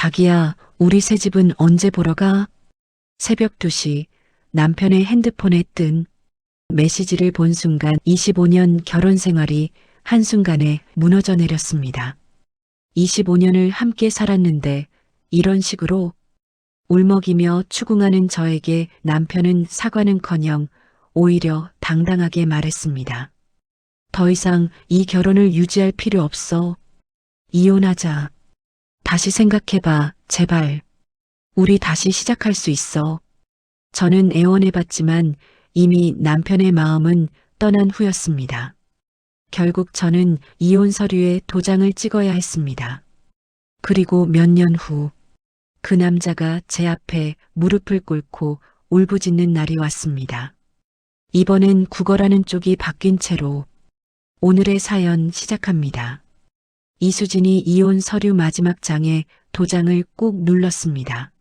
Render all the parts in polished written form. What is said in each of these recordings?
자기야, 우리 새 집은 언제 보러 가? 새벽 2시 남편의 핸드폰에 뜬 메시지를 본 순간 25년 결혼 생활이 한순간에 무너져 내렸습니다. 25년을 함께 살았는데 이런 식으로 울먹이며 추궁하는 저에게 남편은 사과는커녕 오히려 당당하게 말했습니다. 더 이상 이 결혼을 유지할 필요 없어. 이혼하자. 다시 생각해봐, 제발. 우리 다시 시작할 수 있어. 저는 애원해봤지만 이미 남편의 마음은 떠난 후였습니다. 결국 저는 이혼 서류에 도장을 찍어야 했습니다. 그리고 몇 년 후, 그 남자가 제 앞에 무릎을 꿇고 울부짖는 날이 왔습니다. 이번엔 국어라는 쪽이 바뀐 채로 오늘의 사연 시작합니다. 이수진이 이혼 서류 마지막 장에 도장을 꾹 눌렀습니다.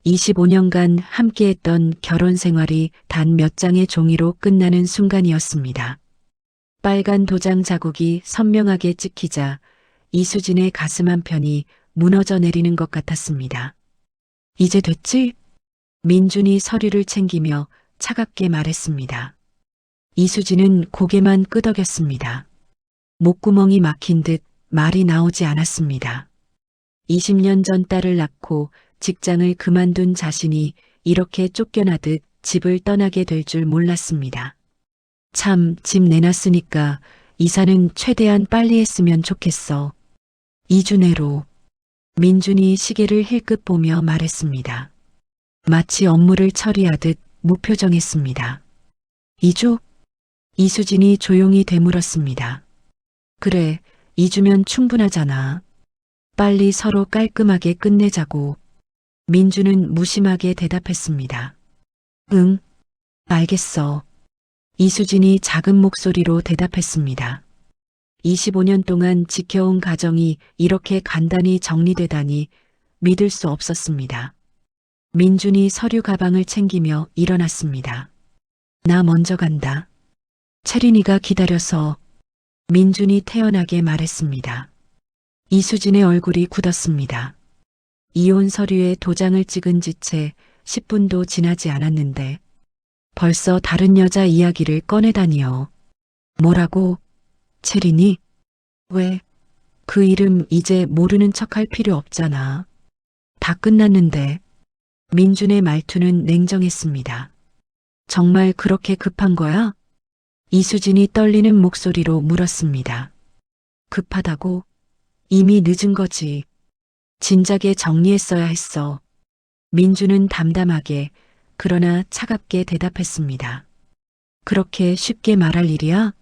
25년간 함께했던 결혼 생활이 단 몇 장의 종이로 끝나는 순간이었습니다. 빨간 도장 자국이 선명하게 찍히자 이수진의 가슴 한편이 무너져 내리는 것 같았습니다. 이제 됐지? 민준이 서류를 챙기며 차갑게 말했습니다. 이수진은 고개만 끄덕였습니다. 목구멍이 막힌 듯 말이 나오지 않았습니다. 20년 전 딸을 낳고 직장을 그만둔 자신이 이렇게 쫓겨나듯 집을 떠나게 될 줄 몰랐습니다. 참, 집 내놨으니까 이사는 최대한 빨리 했으면 좋겠어. 2주 내로. 민준이 시계를 힐끗 보며 말했습니다. 마치 업무를 처리하듯 무표정했습니다. 2주? 이수진이 조용히 되물었습니다. 그래, 2주면 충분하잖아. 빨리 서로 깔끔하게 끝내자고. 민주는 무심하게 대답했습니다. 응, 알겠어. 이수진이 작은 목소리로 대답했습니다. 25년 동안 지켜온 가정이 이렇게 간단히 정리되다니 믿을 수 없었습니다. 민준이 서류 가방을 챙기며 일어났습니다. 나 먼저 간다. 채린이가 기다려서. 민준이 태연하게 말했습니다. 이수진의 얼굴이 굳었습니다. 이혼 서류에 도장을 찍은 지 채 10분도 지나지 않았는데 벌써 다른 여자 이야기를 꺼내다니요. 뭐라고? 채린이? 왜? 그 이름 이제 모르는 척할 필요 없잖아. 다 끝났는데. 민준의 말투는 냉정했습니다. 정말 그렇게 급한 거야? 이수진이 떨리는 목소리로 물었습니다. 급하다고? 이미 늦은 거지. 진작에 정리했어야 했어. 민주는 담담하게 그러나 차갑게 대답했습니다. 그렇게 쉽게 말할 일이야?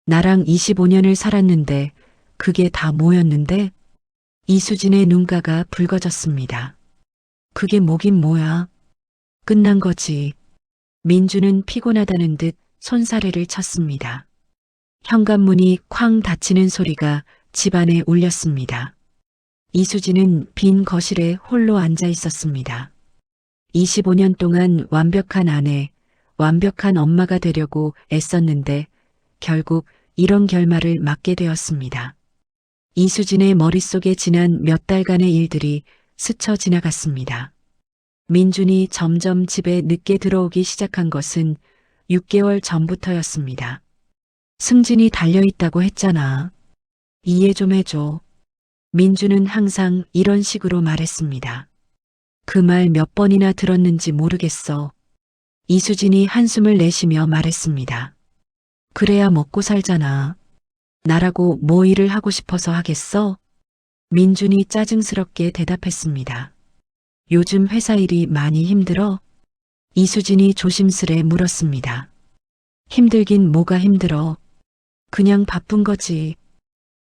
나랑 25년을 살았는데 그게 다 뭐였는데? 이수진의 눈가가 붉어졌습니다. 그게 뭐긴 뭐야. 끝난 거지. 민주는 피곤하다는 듯 손사래를 쳤습니다. 현관문이 쾅 닫히는 소리가 집안에 울렸습니다. 이수진은 빈 거실에 홀로 앉아 있었습니다. 25년 동안 완벽한 아내, 완벽한 엄마가 되려고 애썼는데 결국 이런 결말을 맞게 되었습니다. 이수진의 머릿속에 지난 몇 달간의 일들이 스쳐 지나갔습니다. 민준이 점점 집에 늦게 들어오기 시작한 것은 6개월 전부터였습니다. 승진이 달려있다고 했잖아. 이해 좀 해줘. 민주는 항상 이런 식으로 말했습니다. 그 말 몇 번이나 들었는지 모르겠어. 이수진이 한숨을 내쉬며 말했습니다. 그래야 먹고 살잖아. 나라고 뭐 일을 하고 싶어서 하겠어? 민준이 짜증스럽게 대답했습니다. 요즘 회사 일이 많이 힘들어? 이수진이 조심스레 물었습니다. 힘들긴 뭐가 힘들어. 그냥 바쁜 거지.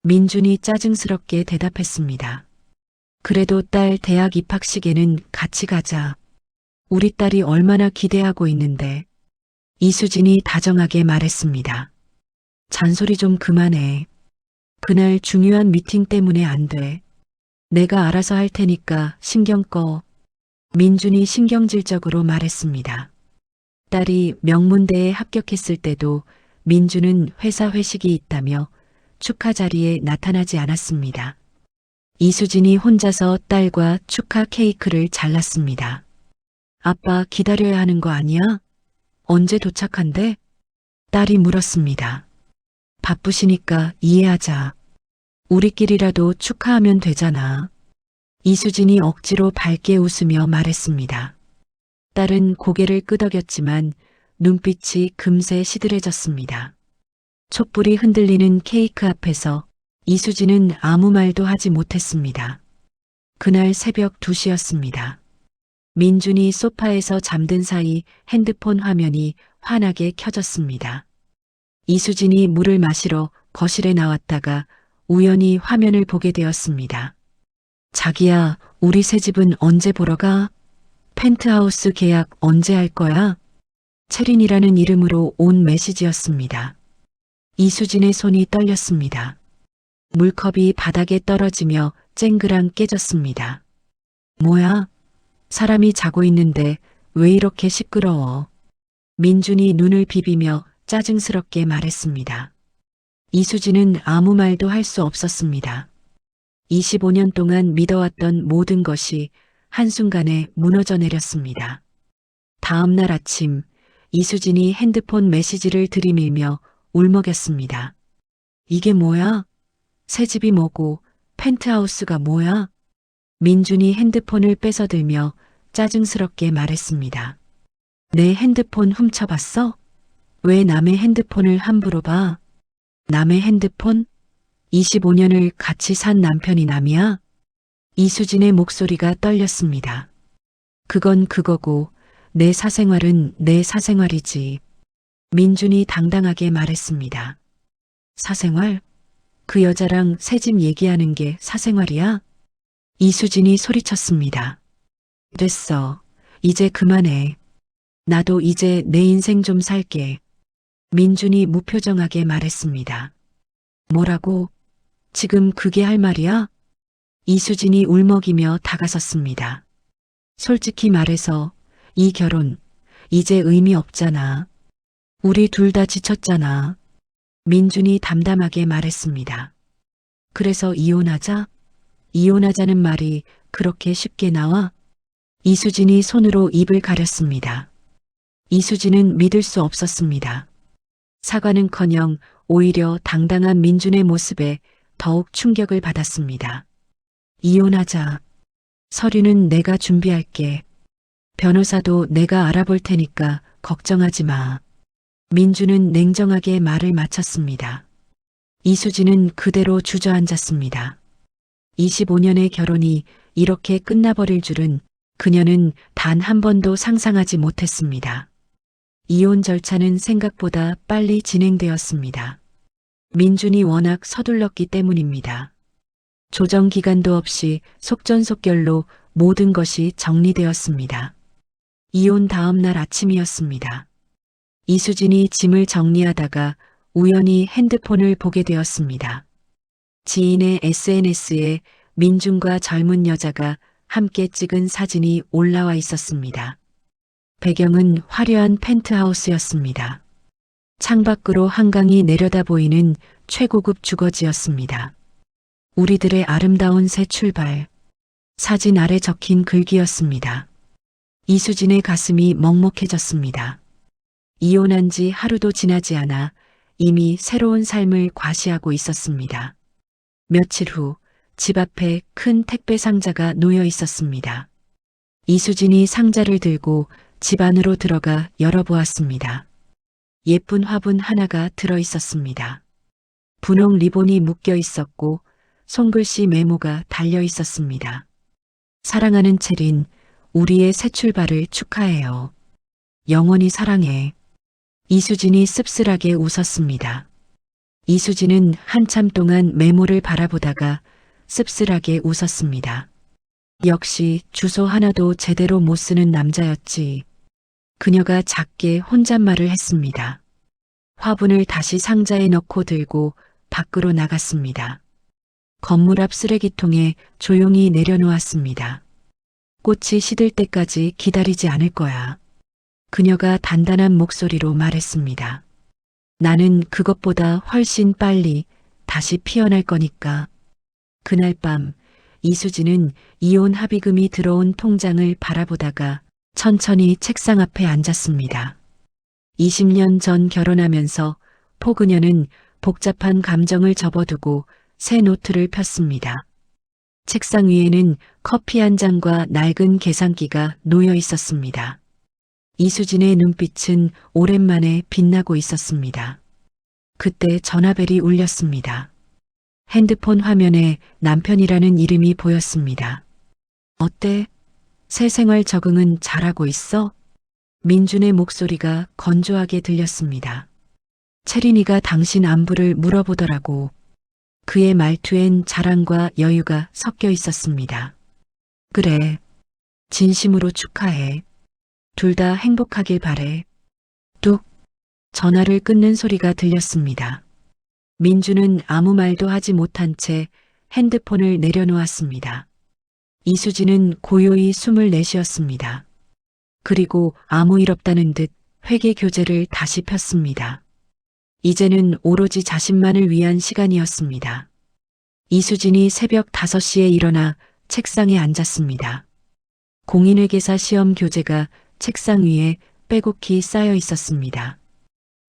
민준이 짜증스럽게 대답했습니다. 그래도 딸 대학 입학식에는 같이 가자. 우리 딸이 얼마나 기대하고 있는데. 이수진이 다정하게 말했습니다. 잔소리 좀 그만해. 그날 중요한 미팅 때문에 안 돼. 내가 알아서 할 테니까 신경 꺼. 민준이 신경질적으로 말했습니다. 딸이 명문대에 합격했을 때도 민준은 회사 회식이 있다며 축하 자리에 나타나지 않았습니다. 이수진이 혼자서 딸과 축하 케이크를 잘랐습니다. 아빠 기다려야 하는 거 아니야? 언제 도착한대? 딸이 물었습니다. 바쁘시니까 이해하자. 우리끼리라도 축하하면 되잖아. 이수진이 억지로 밝게 웃으며 말했습니다. 딸은 고개를 끄덕였지만 눈빛이 금세 시들해졌습니다. 촛불이 흔들리는 케이크 앞에서 이수진은 아무 말도 하지 못했습니다. 그날 새벽 2시였습니다. 민준이 소파에서 잠든 사이 핸드폰 화면이 환하게 켜졌습니다. 이수진이 물을 마시러 거실에 나왔다가 우연히 화면을 보게 되었습니다. 자기야, 우리 새 집은 언제 보러 가? 펜트하우스 계약 언제 할 거야? 채린이라는 이름으로 온 메시지였습니다. 이수진의 손이 떨렸습니다. 물컵이 바닥에 떨어지며 쨍그랑 깨졌습니다. 뭐야? 사람이 자고 있는데 왜 이렇게 시끄러워? 민준이 눈을 비비며 짜증스럽게 말했습니다. 이수진은 아무 말도 할 수 없었습니다. 25년 동안 믿어왔던 모든 것이 한순간에 무너져 내렸습니다. 다음 날 아침 이수진이 핸드폰 메시지를 들이밀며 울먹였습니다. 이게 뭐야? 새 집이 뭐고 펜트하우스가 뭐야? 민준이 핸드폰을 뺏어들며 짜증스럽게 말했습니다. 내 핸드폰 훔쳐봤어? 왜 남의 핸드폰을 함부로 봐? 남의 핸드폰? 25년을 같이 산 남편이 남이야? 이수진의 목소리가 떨렸습니다. 그건 그거고 내 사생활은 내 사생활이지. 민준이 당당하게 말했습니다. 사생활? 그 여자랑 새집 얘기하는 게 사생활이야? 이수진이 소리쳤습니다. 됐어. 이제 그만해. 나도 이제 내 인생 좀 살게. 민준이 무표정하게 말했습니다. 뭐라고? 지금 그게 할 말이야? 이수진이 울먹이며 다가섰습니다. 솔직히 말해서 이 결혼 이제 의미 없잖아. 우리 둘 다 지쳤잖아. 민준이 담담하게 말했습니다. 그래서 이혼하자? 이혼하자는 말이 그렇게 쉽게 나와? 이수진이 손으로 입을 가렸습니다. 이수진은 믿을 수 없었습니다. 사과는커녕 오히려 당당한 민준의 모습에 더욱 충격을 받았습니다. 이혼하자. 서류는 내가 준비할게. 변호사도 내가 알아볼 테니까 걱정하지 마. 민준은 냉정하게 말을 마쳤습니다. 이수진은 그대로 주저앉았습니다. 25년의 결혼이 이렇게 끝나버릴 줄은 그녀는 단 한 번도 상상하지 못했습니다. 이혼 절차는 생각보다 빨리 진행되었습니다. 민준이 워낙 서둘렀기 때문입니다. 조정 기간도 없이 속전속결로 모든 것이 정리되었습니다. 이혼 다음 날 아침이었습니다. 이수진이 짐을 정리하다가 우연히 핸드폰을 보게 되었습니다. 지인의 SNS에 민준과 젊은 여자가 함께 찍은 사진이 올라와 있었습니다. 배경은 화려한 펜트하우스였습니다. 창밖으로 한강이 내려다 보이는 최고급 주거지였습니다. 우리들의 아름다운 새 출발. 사진 아래 적힌 글귀였습니다. 이수진의 가슴이 먹먹해졌습니다. 이혼한 지 하루도 지나지 않아 이미 새로운 삶을 과시하고 있었습니다. 며칠 후 집 앞에 큰 택배 상자가 놓여 있었습니다. 이수진이 상자를 들고 집 안으로 들어가 열어보았습니다. 예쁜 화분 하나가 들어 있었습니다. 분홍 리본이 묶여 있었고 손글씨 메모가 달려 있었습니다. 사랑하는 채린, 우리의 새 출발을 축하해요. 영원히 사랑해. 이수진이 씁쓸하게 웃었습니다. 이수진은 한참 동안 메모를 바라보다가 씁쓸하게 웃었습니다. 역시 주소 하나도 제대로 못 쓰는 남자였지. 그녀가 작게 혼잣말을 했습니다. 화분을 다시 상자에 넣고 들고 밖으로 나갔습니다. 건물 앞 쓰레기통에 조용히 내려놓았습니다. 꽃이 시들 때까지 기다리지 않을 거야. 그녀가 단단한 목소리로 말했습니다. 나는 그것보다 훨씬 빨리 다시 피어날 거니까. 그날 밤 이수진은 이혼 합의금이 들어온 통장을 바라보다가 천천히 책상 앞에 앉았습니다. 20년 전 결혼하면서 포그녀는 복잡한 감정을 접어두고 새 노트를 폈습니다. 책상 위에는 커피 한 잔과 낡은 계산기가 놓여 있었습니다. 이수진의 눈빛은 오랜만에 빛나고 있었습니다. 그때 전화벨이 울렸습니다. 핸드폰 화면에 남편이라는 이름이 보였습니다. 어때? 새 생활 적응은 잘하고 있어? 민준의 목소리가 건조하게 들렸습니다. 채린이가 당신 안부를 물어보더라고. 그의 말투엔 자랑과 여유가 섞여 있었습니다. 그래. 진심으로 축하해. 둘 다 행복하길 바래. 뚝. 전화를 끊는 소리가 들렸습니다. 민주는 아무 말도 하지 못한 채 핸드폰을 내려놓았습니다. 이수진은 고요히 숨을 내쉬었습니다. 그리고 아무 일 없다는 듯 회계 교재를 다시 폈습니다. 이제는 오로지 자신만을 위한 시간이었습니다. 이수진이 새벽 5시에 일어나 책상에 앉았습니다. 공인회계사 시험 교재가 책상 위에 빼곡히 쌓여 있었습니다.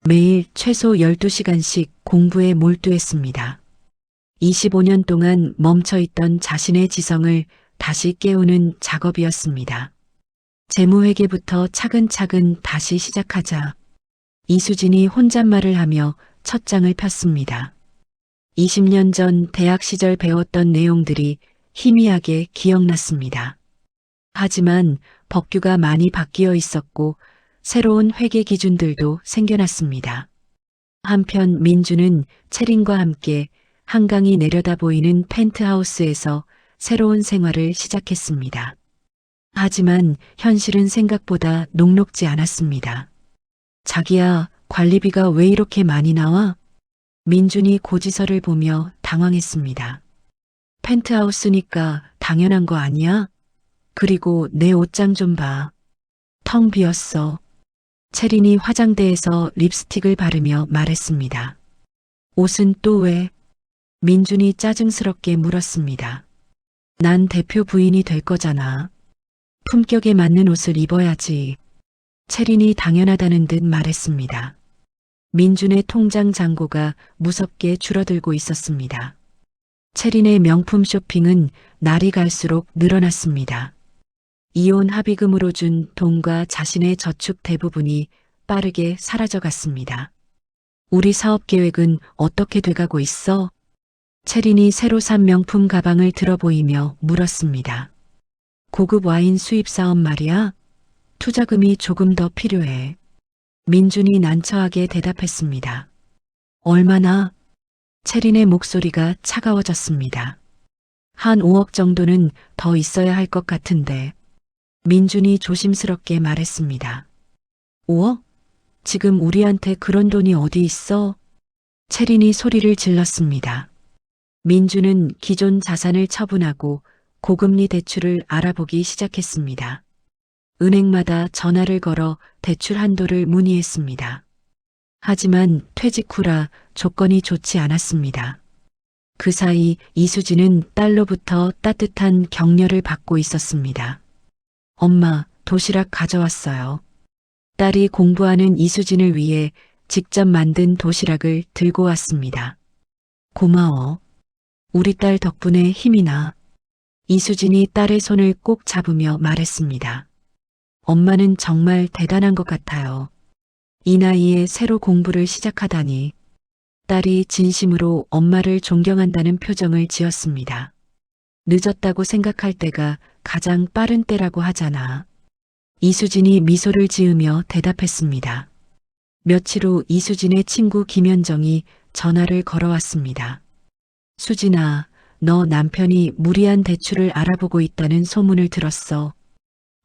매일 최소 12시간씩 공부에 몰두했습니다. 25년 동안 멈춰있던 자신의 지성을 다시 깨우는 작업이었습니다. 재무회계부터 차근차근 다시 시작하자. 이수진이 혼잣말을 하며 첫 장을 폈습니다. 20년 전 대학 시절 배웠던 내용들이 희미하게 기억났습니다. 하지만 법규가 많이 바뀌어 있었고 새로운 회계 기준들도 생겨났습니다. 한편 민주는 채린과 함께 한강이 내려다 보이는 펜트하우스에서 새로운 생활을 시작했습니다. 하지만 현실은 생각보다 녹록지 않았습니다. 자기야, 관리비가 왜 이렇게 많이 나와? 민준이 고지서를 보며 당황했습니다. 펜트하우스니까 당연한 거 아니야? 그리고 내 옷장 좀 봐. 텅 비었어. 채린이 화장대에서 립스틱을 바르며 말했습니다. 옷은 또 왜? 민준이 짜증스럽게 물었습니다. 난 대표 부인이 될 거잖아. 품격에 맞는 옷을 입어야지. 채린이 당연하다는 듯 말했습니다. 민준의 통장 잔고가 무섭게 줄어들고 있었습니다. 채린의 명품 쇼핑은 날이 갈수록 늘어났습니다. 이혼 합의금으로 준 돈과 자신의 저축 대부분이 빠르게 사라져갔습니다. 우리 사업 계획은 어떻게 돼가고 있어? 채린이 새로 산 명품 가방을 들어 보이며 물었습니다. 고급 와인 수입 사업 말이야? 투자금이 조금 더 필요해. 민준이 난처하게 대답했습니다. 얼마나? 채린의 목소리가 차가워졌습니다. 한 5억 정도는 더 있어야 할 것 같은데. 민준이 조심스럽게 말했습니다. 5억? 지금 우리한테 그런 돈이 어디 있어? 채린이 소리를 질렀습니다. 민준은 기존 자산을 처분하고 고금리 대출을 알아보기 시작했습니다. 은행마다 전화를 걸어 대출 한도를 문의했습니다. 하지만 퇴직 후라 조건이 좋지 않았습니다. 그 사이 이수진은 딸로부터 따뜻한 격려를 받고 있었습니다. 엄마, 도시락 가져왔어요. 딸이 공부하는 이수진을 위해 직접 만든 도시락을 들고 왔습니다. 고마워. 우리 딸 덕분에 힘이 나. 이수진이 딸의 손을 꼭 잡으며 말했습니다. 엄마는 정말 대단한 것 같아요. 이 나이에 새로 공부를 시작하다니. 딸이 진심으로 엄마를 존경한다는 표정을 지었습니다. 늦었다고 생각할 때가 가장 빠른 때라고 하잖아. 이수진이 미소를 지으며 대답했습니다. 며칠 후 이수진의 친구 김현정이 전화를 걸어왔습니다. 수진아, 너 남편이 무리한 대출을 알아보고 있다는 소문을 들었어.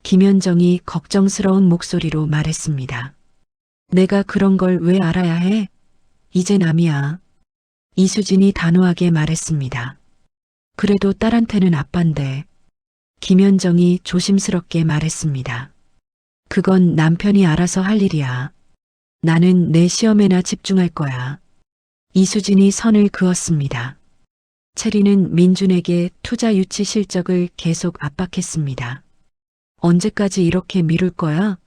김현정이 걱정스러운 목소리로 말했습니다. 내가 그런 걸 왜 알아야 해? 이제 남이야. 이수진이 단호하게 말했습니다. 그래도 딸한테는 아빠인데. 김현정이 조심스럽게 말했습니다. 그건 남편이 알아서 할 일이야. 나는 내 시험에나 집중할 거야. 이수진이 선을 그었습니다. 체리는 민준에게 투자 유치 실적을 계속 압박했습니다. 언제까지 이렇게 미룰 거야?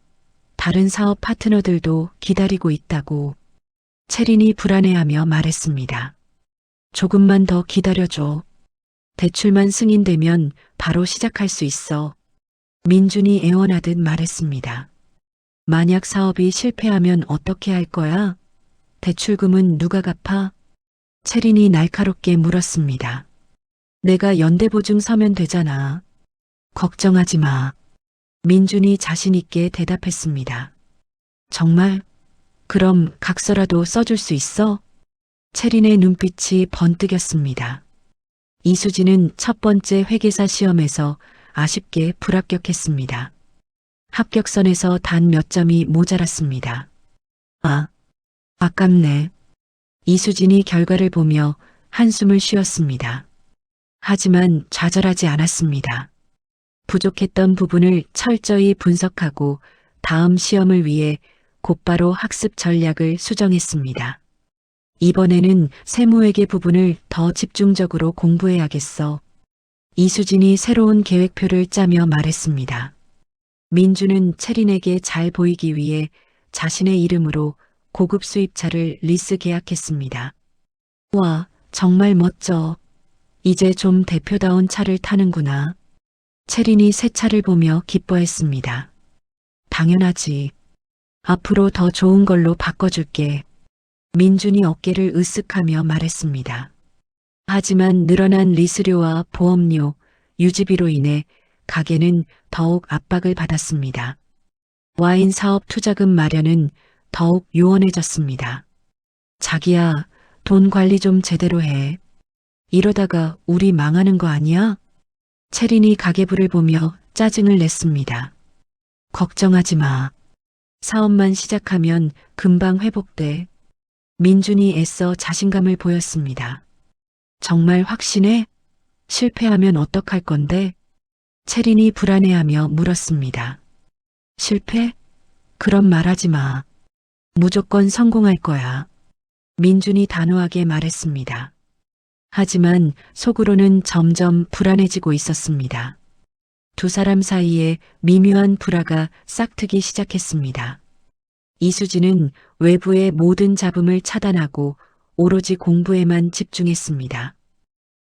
다른 사업 파트너들도 기다리고 있다고. 체린이 불안해하며 말했습니다. 조금만 더 기다려줘. 대출만 승인되면 바로 시작할 수 있어. 민준이 애원하듯 말했습니다. 만약 사업이 실패하면 어떻게 할 거야? 대출금은 누가 갚아? 체린이 날카롭게 물었습니다. 내가 연대보증 서면 되잖아. 걱정하지 마. 민준이 자신있게 대답했습니다. 정말? 그럼 각서라도 써줄 수 있어? 체린의 눈빛이 번뜩였습니다. 이수진은 첫 번째 회계사 시험에서 아쉽게 불합격했습니다. 합격선에서 단 몇 점이 모자랐습니다. 아, 아깝네. 이수진이 결과를 보며 한숨을 쉬었습니다. 하지만 좌절하지 않았습니다. 부족했던 부분을 철저히 분석하고 다음 시험을 위해 곧바로 학습 전략을 수정했습니다. 이번에는 세무회계 부분을 더 집중적으로 공부해야겠어. 이수진이 새로운 계획표를 짜며 말했습니다. 민주는 체린에게 잘 보이기 위해 자신의 이름으로 고급 수입차를 리스 계약했습니다. 와, 정말 멋져. 이제 좀 대표다운 차를 타는구나. 체린이 새 차를 보며 기뻐했습니다. 당연하지. 앞으로 더 좋은 걸로 바꿔줄게. 민준이 어깨를 으쓱하며 말했습니다. 하지만 늘어난 리스료와 보험료, 유지비로 인해 가게는 더욱 압박을 받았습니다. 와인 사업 투자금 마련은 더욱 요원해졌습니다. 자기야, 돈 관리 좀 제대로 해. 이러다가 우리 망하는 거 아니야? 체린이 가계부를 보며 짜증을 냈습니다. 걱정하지 마. 사업만 시작하면 금방 회복돼. 민준이 애써 자신감을 보였습니다. 정말 확신해? 실패하면 어떡할 건데? 체린이 불안해하며 물었습니다. 실패? 그런 말하지 마. 무조건 성공할 거야. 민준이 단호하게 말했습니다. 하지만 속으로는 점점 불안해지고 있었습니다. 두 사람 사이에 미묘한 불화가 싹트기 시작했습니다. 이수진은 외부의 모든 잡음을 차단하고 오로지 공부에만 집중했습니다.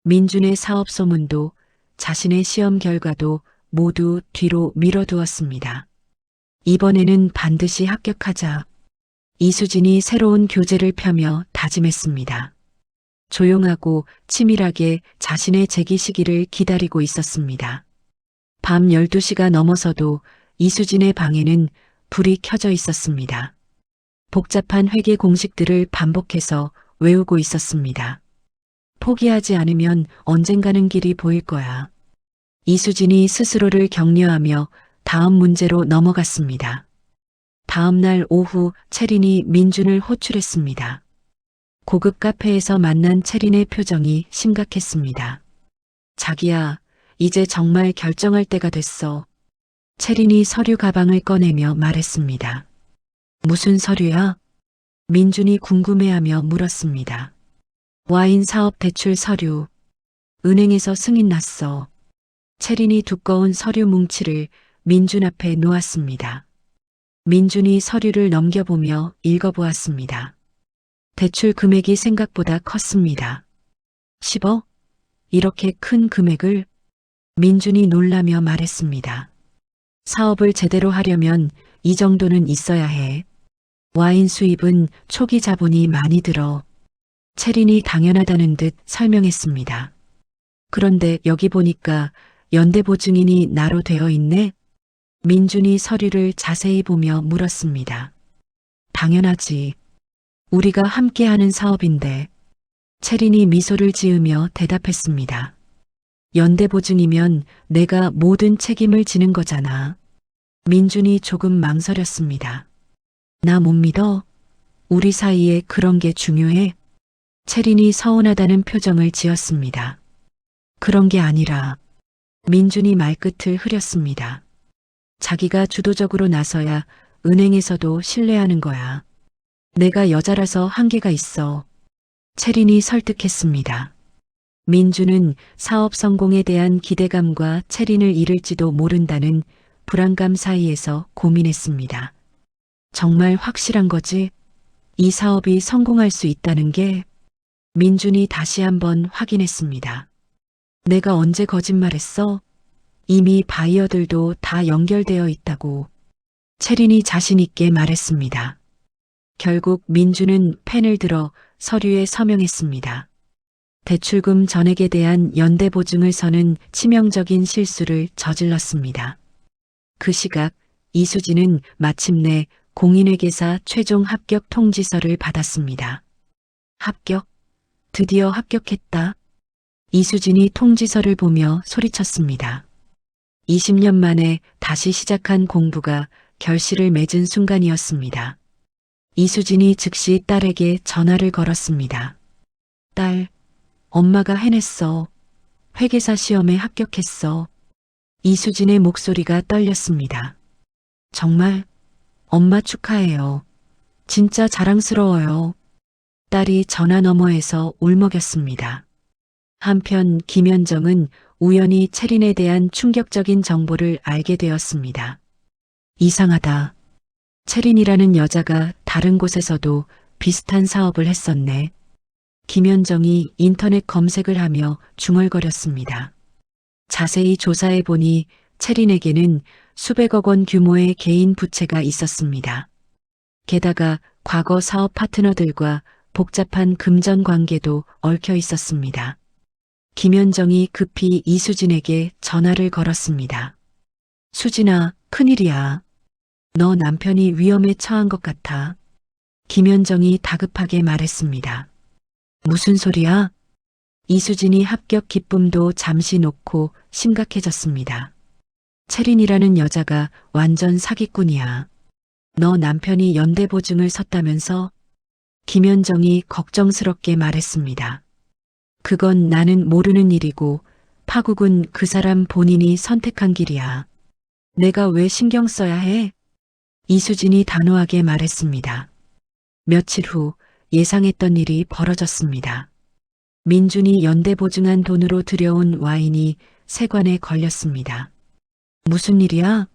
민준의 사업 소문도 자신의 시험 결과도 모두 뒤로 밀어두었습니다. 이번에는 반드시 합격하자. 이수진이 새로운 교재를 펴며 다짐했습니다. 조용하고 치밀하게 자신의 재기 시기를 기다리고 있었습니다. 밤 12시가 넘어서도 이수진의 방에는 불이 켜져 있었습니다. 복잡한 회계 공식들을 반복해서 외우고 있었습니다. 포기하지 않으면 언젠가는 길이 보일 거야. 이수진이 스스로를 격려하며 다음 문제로 넘어갔습니다. 다음 날 오후 체린이 민준을 호출했습니다. 고급 카페에서 만난 체린의 표정이 심각했습니다. 자기야, 이제 정말 결정할 때가 됐어. 체린이 서류 가방을 꺼내며 말했습니다. 무슨 서류야? 민준이 궁금해하며 물었습니다. 와인 사업 대출 서류. 은행에서 승인 났어. 체린이 두꺼운 서류 뭉치를 민준 앞에 놓았습니다. 민준이 서류를 넘겨보며 읽어보았습니다. 대출 금액이 생각보다 컸습니다. 10억? 이렇게 큰 금액을? 민준이 놀라며 말했습니다. 사업을 제대로 하려면 이 정도는 있어야 해. 와인 수입은 초기 자본이 많이 들어. 체린이 당연하다는 듯 설명했습니다. 그런데 여기 보니까 연대보증인이 나로 되어 있네? 민준이 서류를 자세히 보며 물었습니다. 당연하지. 우리가 함께하는 사업인데. 체린이 미소를 지으며 대답했습니다. 연대보증이면 내가 모든 책임을 지는 거잖아. 민준이 조금 망설였습니다. 나 못 믿어? 우리 사이에 그런 게 중요해? 체린이 서운하다는 표정을 지었습니다. 그런 게 아니라 민준이 말끝을 흐렸습니다. 자기가 주도적으로 나서야 은행에서도 신뢰하는 거야. 내가 여자라서 한계가 있어. 체린이 설득했습니다. 민주는 사업 성공에 대한 기대감과 채린을 잃을지도 모른다는 불안감 사이에서 고민했습니다. 정말 확실한 거지? 이 사업이 성공할 수 있다는 게? 민준이 다시 한번 확인했습니다. 내가 언제 거짓말했어? 이미 바이어들도 다 연결되어 있다고. 채린이 자신 있게 말했습니다. 결국 민주는 펜을 들어 서류에 서명했습니다. 대출금 전액에 대한 연대 보증을 서는 치명적인 실수를 저질렀습니다. 그 시각 이수진은 마침내 공인회계사 최종 합격 통지서를 받았습니다. 합격? 드디어 합격했다. 이수진이 통지서를 보며 소리쳤습니다. 20년 만에 다시 시작한 공부가 결실을 맺은 순간이었습니다. 이수진이 즉시 딸에게 전화를 걸었습니다. 딸, 엄마가 해냈어. 회계사 시험에 합격했어. 이수진의 목소리가 떨렸습니다. 정말? 엄마 축하해요. 진짜 자랑스러워요. 딸이 전화 너머에서 울먹였습니다. 한편 김현정은 우연히 채린에 대한 충격적인 정보를 알게 되었습니다. 이상하다. 채린이라는 여자가 다른 곳에서도 비슷한 사업을 했었네. 김현정이 인터넷 검색을 하며 중얼거렸습니다. 자세히 조사해 보니 채린에게는 수백억 원 규모의 개인 부채가 있었습니다. 게다가 과거 사업 파트너들과 복잡한 금전 관계도 얽혀 있었습니다. 김현정이 급히 이수진에게 전화를 걸었습니다. 수진아, 큰일이야. 너 남편이 위험에 처한 것 같아. 김현정이 다급하게 말했습니다. 무슨 소리야? 이수진이 합격 기쁨도 잠시 놓고 심각해졌습니다. 채린이라는 여자가 완전 사기꾼이야. 너 남편이 연대보증을 섰다면서? 김현정이 걱정스럽게 말했습니다. 그건 나는 모르는 일이고 파국은 그 사람 본인이 선택한 길이야. 내가 왜 신경 써야 해? 이수진이 단호하게 말했습니다. 며칠 후 예상했던 일이 벌어졌습니다. 민준이 연대보증한 돈으로 들여온 와인이 세관에 걸렸습니다. 무슨 일이야?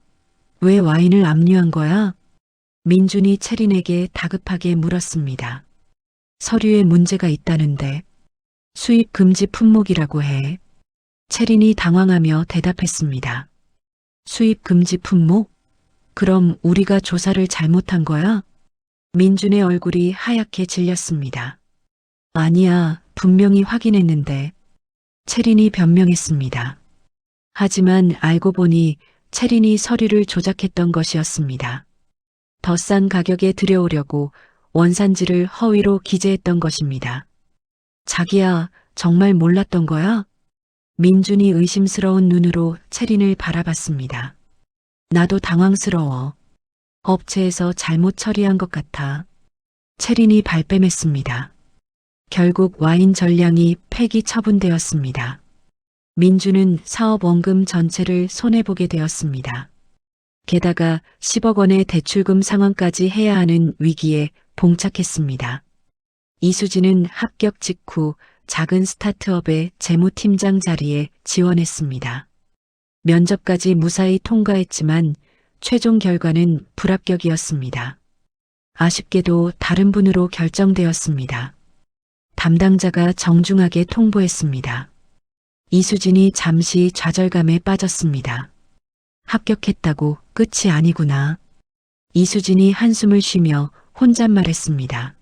왜 와인을 압류한 거야? 민준이 채린에게 다급하게 물었습니다. 서류에 문제가 있다는데 수입 금지 품목이라고 해. 채린이 당황하며 대답했습니다. 수입 금지 품목? 그럼 우리가 조사를 잘못한 거야? 민준의 얼굴이 하얗게 질렸습니다. 아니야, 분명히 확인했는데. 채린이 변명했습니다. 하지만 알고 보니 채린이 서류를 조작했던 것이었습니다. 더 싼 가격에 들여오려고 원산지를 허위로 기재했던 것입니다. 자기야, 정말 몰랐던 거야? 민준이 의심스러운 눈으로 채린을 바라봤습니다. 나도 당황스러워. 업체에서 잘못 처리한 것 같아. 채린이 발뺌했습니다. 결국 와인 전량이 폐기 처분되었습니다. 민주는 사업 원금 전체를 손해보게 되었습니다. 게다가 10억 원의 대출금 상환까지 해야 하는 위기에 봉착했습니다. 이수진은 합격 직후 작은 스타트업의 재무팀장 자리에 지원했습니다. 면접까지 무사히 통과했지만 최종 결과는 불합격이었습니다. 아쉽게도 다른 분으로 결정되었습니다. 담당자가 정중하게 통보했습니다. 이수진이 잠시 좌절감에 빠졌습니다. 합격했다고 끝이 아니구나. 이수진이 한숨을 쉬며 혼잣말했습니다.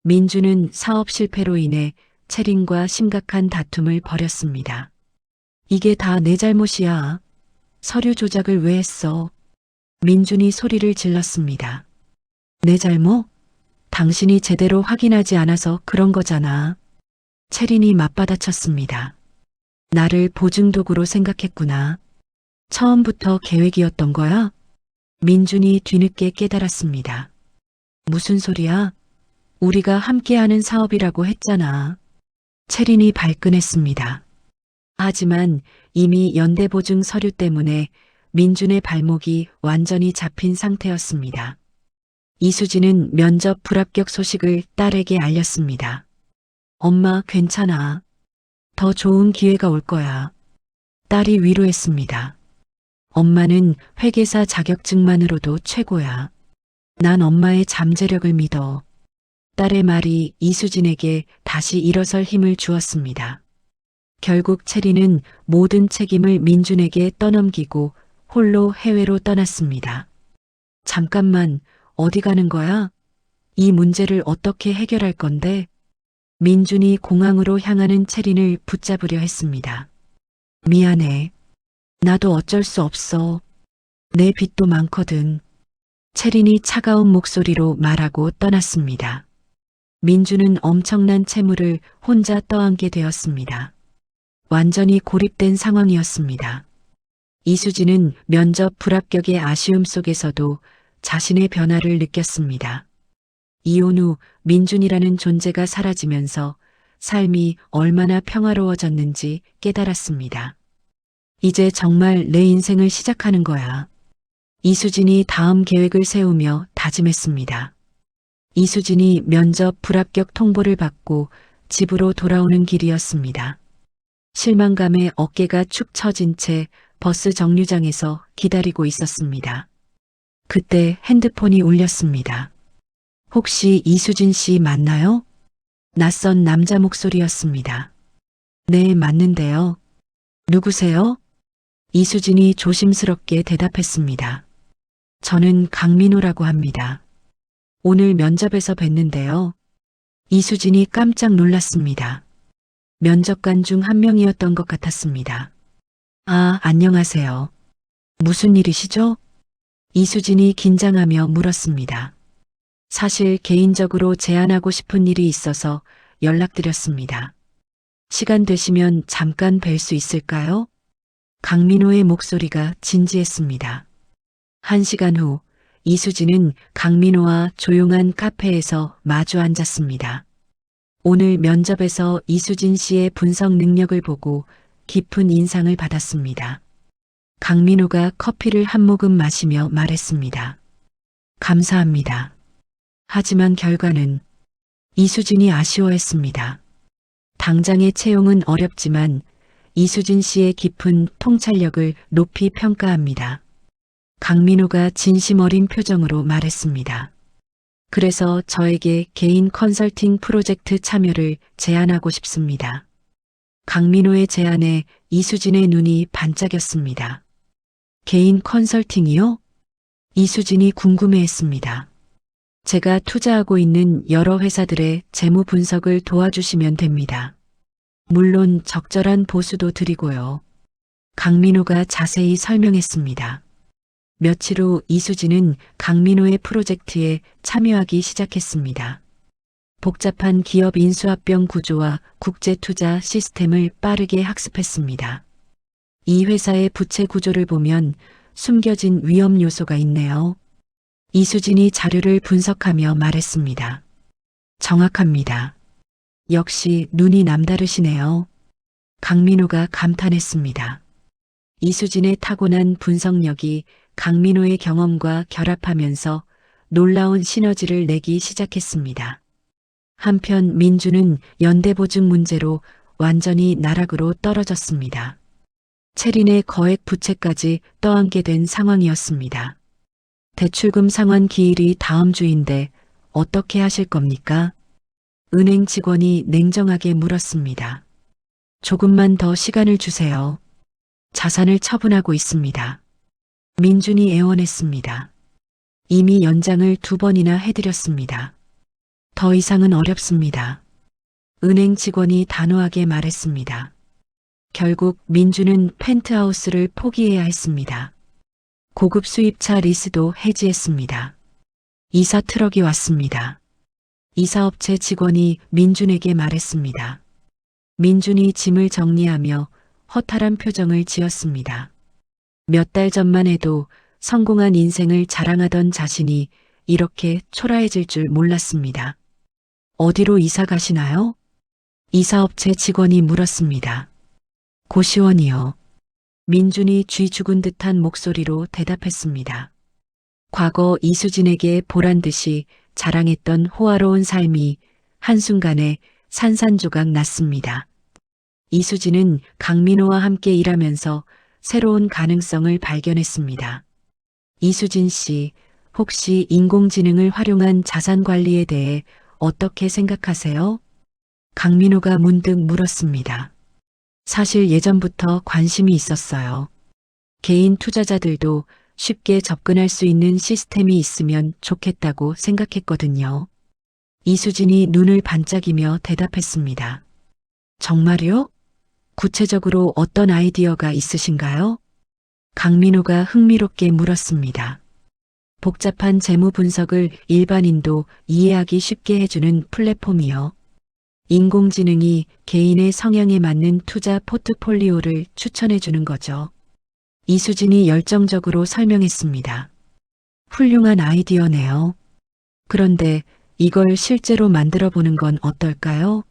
민주는 사업 실패로 인해 채린과 심각한 다툼을 벌였습니다. 이게 다 내 잘못이야. 서류 조작을 왜 했어? 민준이 소리를 질렀습니다. 내 잘못? 당신이 제대로 확인하지 않아서 그런 거잖아. 채린이 맞받아쳤습니다. 나를 보증도구로 생각했구나. 처음부터 계획이었던 거야? 민준이 뒤늦게 깨달았습니다. 무슨 소리야? 우리가 함께하는 사업이라고 했잖아. 채린이 발끈했습니다. 하지만 이미 연대보증 서류 때문에 민준의 발목이 완전히 잡힌 상태였습니다. 이수진은 면접 불합격 소식을 딸에게 알렸습니다. 엄마, 괜찮아. 더 좋은 기회가 올 거야. 딸이 위로했습니다. 엄마는 회계사 자격증만으로도 최고야. 난 엄마의 잠재력을 믿어. 딸의 말이 이수진에게 다시 일어설 힘을 주었습니다. 결국 체리는 모든 책임을 민준에게 떠넘기고 홀로 해외로 떠났습니다. 잠깐만, 어디 가는 거야? 이 문제를 어떻게 해결할 건데? 민준이 공항으로 향하는 체린을 붙잡으려 했습니다. 미안해. 나도 어쩔 수 없어. 내 빚도 많거든. 체린이 차가운 목소리로 말하고 떠났습니다. 민준은 엄청난 채무를 혼자 떠안게 되었습니다. 완전히 고립된 상황이었습니다. 이수진은 면접 불합격의 아쉬움 속에서도 자신의 변화를 느꼈습니다. 이혼 후 민준이라는 존재가 사라지면서 삶이 얼마나 평화로워졌는지 깨달았습니다. 이제 정말 내 인생을 시작하는 거야. 이수진이 다음 계획을 세우며 다짐했습니다. 이수진이 면접 불합격 통보를 받고 집으로 돌아오는 길이었습니다. 실망감에 어깨가 축 처진 채 버스 정류장에서 기다리고 있었습니다. 그때 핸드폰이 울렸습니다. 혹시 이수진 씨 맞나요? 낯선 남자 목소리였습니다. 네, 맞는데요. 누구세요? 이수진이 조심스럽게 대답했습니다. 저는 강민호라고 합니다. 오늘 면접에서 뵀는데요. 이수진이 깜짝 놀랐습니다. 면접관 중 한 명이었던 것 같았습니다. 아, 안녕하세요. 무슨 일이시죠? 이수진이 긴장하며 물었습니다. 사실 개인적으로 제안하고 싶은 일이 있어서 연락드렸습니다. 시간 되시면 잠깐 뵐 수 있을까요? 강민호의 목소리가 진지했습니다. 1시간 후 이수진은 강민호와 조용한 카페에서 마주 앉았습니다. 오늘 면접에서 이수진 씨의 분석 능력을 보고 깊은 인상을 받았습니다. 강민호가 커피를 한 모금 마시며 말했습니다. 감사합니다. 하지만 결과는 이수진이 아쉬워했습니다. 당장의 채용은 어렵지만 이수진 씨의 깊은 통찰력을 높이 평가합니다. 강민호가 진심 어린 표정으로 말했습니다. 그래서 저에게 개인 컨설팅 프로젝트 참여를 제안하고 싶습니다. 강민호의 제안에 이수진의 눈이 반짝였습니다. 개인 컨설팅이요? 이수진이 궁금해했습니다. 제가 투자하고 있는 여러 회사들의 재무 분석을 도와주시면 됩니다. 물론 적절한 보수도 드리고요. 강민호가 자세히 설명했습니다. 며칠 후 이수진은 강민호의 프로젝트에 참여하기 시작했습니다. 복잡한 기업 인수합병 구조와 국제투자 시스템을 빠르게 학습했습니다. 이 회사의 부채 구조를 보면 숨겨진 위험 요소가 있네요. 이수진이 자료를 분석하며 말했습니다. 정확합니다. 역시 눈이 남다르시네요. 강민호가 감탄했습니다. 이수진의 타고난 분석력이 강민호의 경험과 결합하면서 놀라운 시너지를 내기 시작했습니다. 한편 민주는 연대보증 문제로 완전히 나락으로 떨어졌습니다. 체린의 거액 부채까지 떠안게 된 상황이었습니다. 대출금 상환 기일이 다음 주인데 어떻게 하실 겁니까? 은행 직원이 냉정하게 물었습니다. 조금만 더 시간을 주세요. 자산을 처분하고 있습니다. 민준이 애원했습니다. 이미 연장을 2번이나 해드렸습니다. 더 이상은 어렵습니다. 은행 직원이 단호하게 말했습니다. 결국 민준은 펜트하우스를 포기해야 했습니다. 고급 수입차 리스도 해지했습니다. 이사 트럭이 왔습니다. 이사업체 직원이 민준에게 말했습니다. 민준이 짐을 정리하며 허탈한 표정을 지었습니다. 몇 달 전만 해도 성공한 인생을 자랑하던 자신이 이렇게 초라해질 줄 몰랐습니다. 어디로 이사 가시나요? 이사업체 직원이 물었습니다. 고시원이요. 민준이 쥐 죽은 듯한 목소리로 대답했습니다. 과거 이수진에게 보란듯이 자랑했던 호화로운 삶이 한순간에 산산조각 났습니다. 이수진은 강민호와 함께 일하면서 새로운 가능성을 발견했습니다. 이수진 씨, 혹시 인공지능을 활용한 자산 관리에 대해 어떻게 생각하세요? 강민호가 문득 물었습니다. 사실 예전부터 관심이 있었어요. 개인 투자자들도 쉽게 접근할 수 있는 시스템이 있으면 좋겠다고 생각했거든요. 이수진이 눈을 반짝이며 대답했습니다. 정말요? 구체적으로 어떤 아이디어가 있으신가요? 강민호가 흥미롭게 물었습니다. 복잡한 재무 분석을 일반인도 이해하기 쉽게 해주는 플랫폼이요. 인공지능이 개인의 성향에 맞는 투자 포트폴리오를 추천해 주는 거죠. 이수진이 열정적으로 설명했습니다. 훌륭한 아이디어네요. 그런데 이걸 실제로 만들어 보는 건 어떨까요?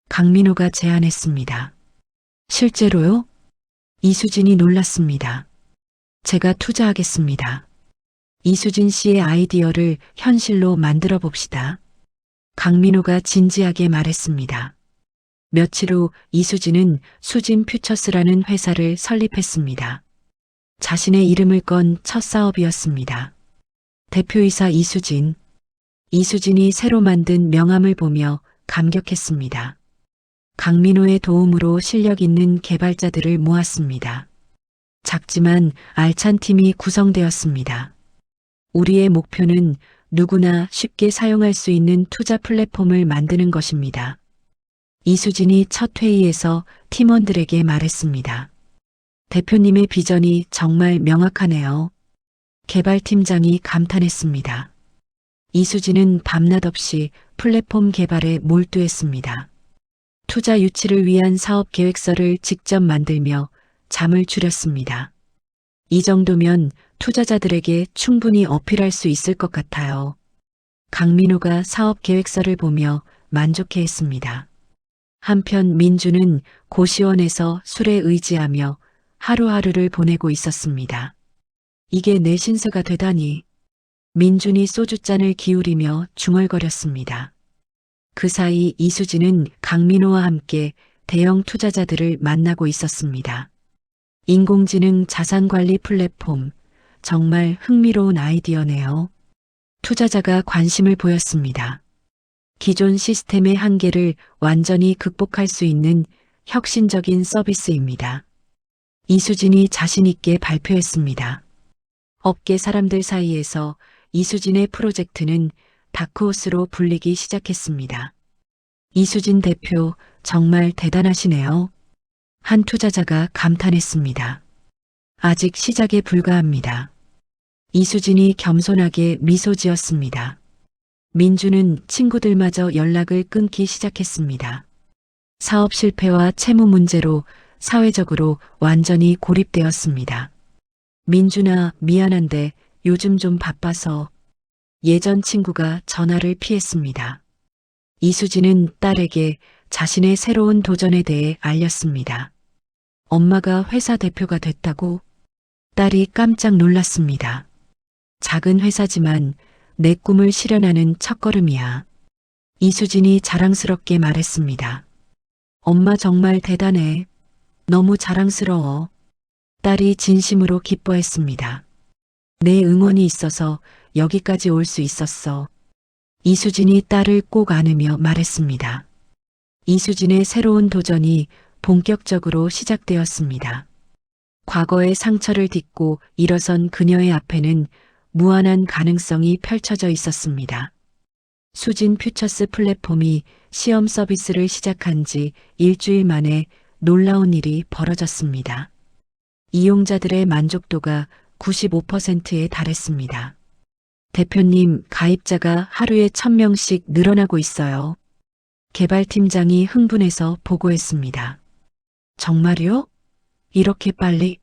강민호가 제안했습니다. 실제로요? 이수진이 놀랐습니다. 제가 투자하겠습니다. 이수진 씨의 아이디어를 현실로 만들어 봅시다. 강민호가 진지하게 말했습니다. 며칠 후 이수진은 수진 퓨처스라는 회사를 설립했습니다. 자신의 이름을 건 첫 사업이었습니다. 대표이사 이수진. 이수진이 새로 만든 명함을 보며 감격했습니다. 강민호의 도움으로 실력 있는 개발자들을 모았습니다. 작지만 알찬 팀이 구성되었습니다. 우리의 목표는 누구나 쉽게 사용할 수 있는 투자 플랫폼을 만드는 것입니다. 이수진이 첫 회의에서 팀원들에게 말했습니다. 대표님의 비전이 정말 명확하네요. 개발팀장이 감탄했습니다. 이수진은 밤낮 없이 플랫폼 개발에 몰두했습니다. 투자 유치를 위한 사업 계획서를 직접 만들며 잠을 줄였습니다. 이 정도면 투자자들에게 충분히 어필할 수 있을 것 같아요. 강민호가 사업 계획서를 보며 만족해했습니다. 한편 민주는 고시원에서 술에 의지하며 하루하루를 보내고 있었습니다. 이게 내 신세가 되다니. 민준이 소주잔을 기울이며 중얼거렸습니다. 그 사이 이수진은 강민호와 함께 대형 투자자들을 만나고 있었습니다. 인공지능 자산관리 플랫폼, 정말 흥미로운 아이디어네요. 투자자가 관심을 보였습니다. 기존 시스템의 한계를 완전히 극복할 수 있는 혁신적인 서비스입니다. 이수진이 자신 있게 발표했습니다. 업계 사람들 사이에서 이수진의 프로젝트는 다크호스로 불리기 시작했습니다. 이수진 대표 정말 대단하시네요. 한 투자자가 감탄했습니다. 아직 시작에 불과합니다. 이수진이 겸손하게 미소 지었습니다. 민주는 친구들마저 연락을 끊기 시작했습니다. 사업 실패와 채무 문제로 사회적으로 완전히 고립되었습니다. 민준아, 미안한데 요즘 좀 바빠서. 예전 친구가 전화를 피했습니다. 이수진은 딸에게 자신의 새로운 도전에 대해 알렸습니다. 엄마가 회사 대표가 됐다고? 딸이 깜짝 놀랐습니다. 작은 회사지만 내 꿈을 실현하는 첫걸음이야. 이수진이 자랑스럽게 말했습니다. 엄마 정말 대단해. 너무 자랑스러워. 딸이 진심으로 기뻐했습니다. 내 응원이 있어서 여기까지 올 수 있었어. 이수진이 딸을 꼭 안으며 말했습니다. 이수진의 새로운 도전이 본격적으로 시작되었습니다. 과거의 상처를 딛고 일어선 그녀의 앞에는 무한한 가능성이 펼쳐져 있었습니다. 수진 퓨처스 플랫폼이 시험 서비스를 시작한 지 일주일 만에 놀라운 일이 벌어졌습니다. 이용자들의 만족도가 95%에 달했습니다. 대표님, 가입자가 하루에 1000명씩 늘어나고 있어요. 개발팀장이 흥분해서 보고했습니다. 정말요? 이렇게 빨리?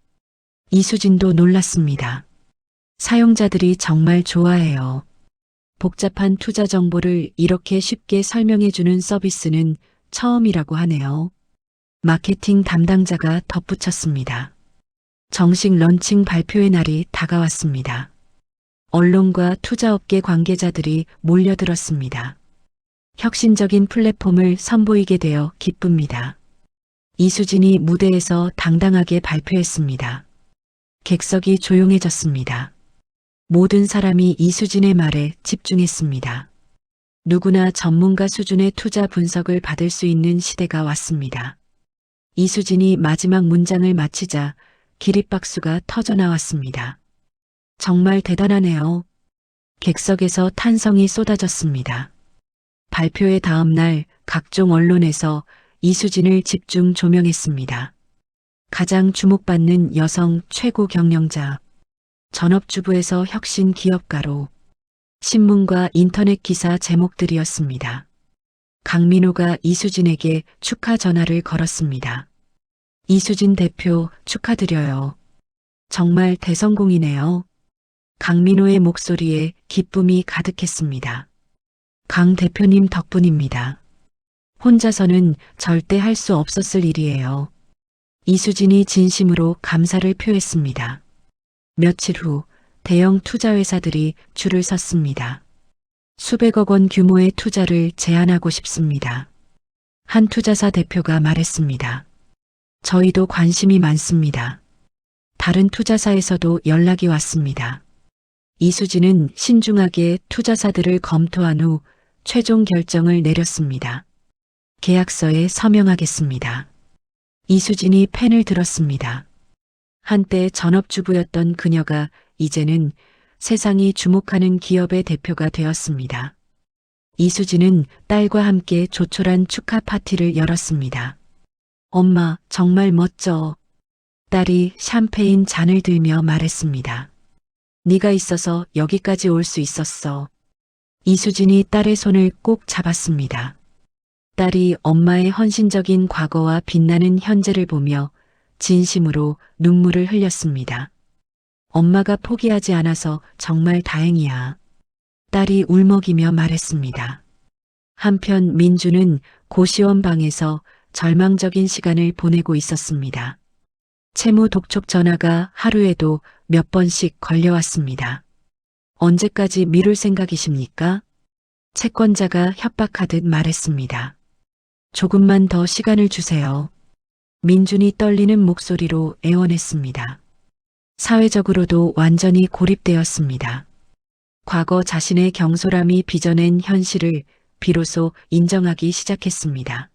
이수진도 놀랐습니다. 사용자들이 정말 좋아해요. 복잡한 투자 정보를 이렇게 쉽게 설명해주는 서비스는 처음이라고 하네요. 마케팅 담당자가 덧붙였습니다. 정식 런칭 발표의 날이 다가왔습니다. 언론과 투자업계 관계자들이 몰려들었습니다. 혁신적인 플랫폼을 선보이게 되어 기쁩니다. 이수진이 무대에서 당당하게 발표했습니다. 객석이 조용해졌습니다. 모든 사람이 이수진의 말에 집중했습니다. 누구나 전문가 수준의 투자 분석을 받을 수 있는 시대가 왔습니다. 이수진이 마지막 문장을 마치자 기립박수가 터져나왔습니다. 정말 대단하네요. 객석에서 탄성이 쏟아졌습니다. 발표의 다음 날 각종 언론에서 이수진을 집중 조명했습니다. 가장 주목받는 여성 최고 경영자, 전업주부에서 혁신 기업가로, 신문과 인터넷 기사 제목들이었습니다. 강민호가 이수진에게 축하 전화를 걸었습니다. 이수진 대표 축하드려요. 정말 대성공이네요. 강민호의 목소리에 기쁨이 가득했습니다. 강 대표님 덕분입니다. 혼자서는 절대 할 수 없었을 일이에요. 이수진이 진심으로 감사를 표했습니다. 며칠 후 대형 투자회사들이 줄을 섰습니다. 수백억 원 규모의 투자를 제안하고 싶습니다. 한 투자사 대표가 말했습니다. 저희도 관심이 많습니다. 다른 투자사에서도 연락이 왔습니다. 이수진은 신중하게 투자사들을 검토한 후 최종 결정을 내렸습니다. 계약서에 서명하겠습니다. 이수진이 펜을 들었습니다. 한때 전업주부였던 그녀가 이제는 세상이 주목하는 기업의 대표가 되었습니다. 이수진은 딸과 함께 조촐한 축하 파티를 열었습니다. 엄마, 정말 멋져. 딸이 샴페인 잔을 들며 말했습니다. 네가 있어서 여기까지 올 수 있었어. 이수진이 딸의 손을 꼭 잡았습니다. 딸이 엄마의 헌신적인 과거와 빛나는 현재를 보며 진심으로 눈물을 흘렸습니다. 엄마가 포기하지 않아서 정말 다행이야. 딸이 울먹이며 말했습니다. 한편 민주는 고시원 방에서 절망적인 시간을 보내고 있었습니다. 채무 독촉 전화가 하루에도 몇 번씩 걸려왔습니다. 언제까지 미룰 생각이십니까? 채권자가 협박하듯 말했습니다. 조금만 더 시간을 주세요. 민준이 떨리는 목소리로 애원했습니다. 사회적으로도 완전히 고립되었습니다. 과거 자신의 경솔함이 빚어낸 현실을 비로소 인정하기 시작했습니다.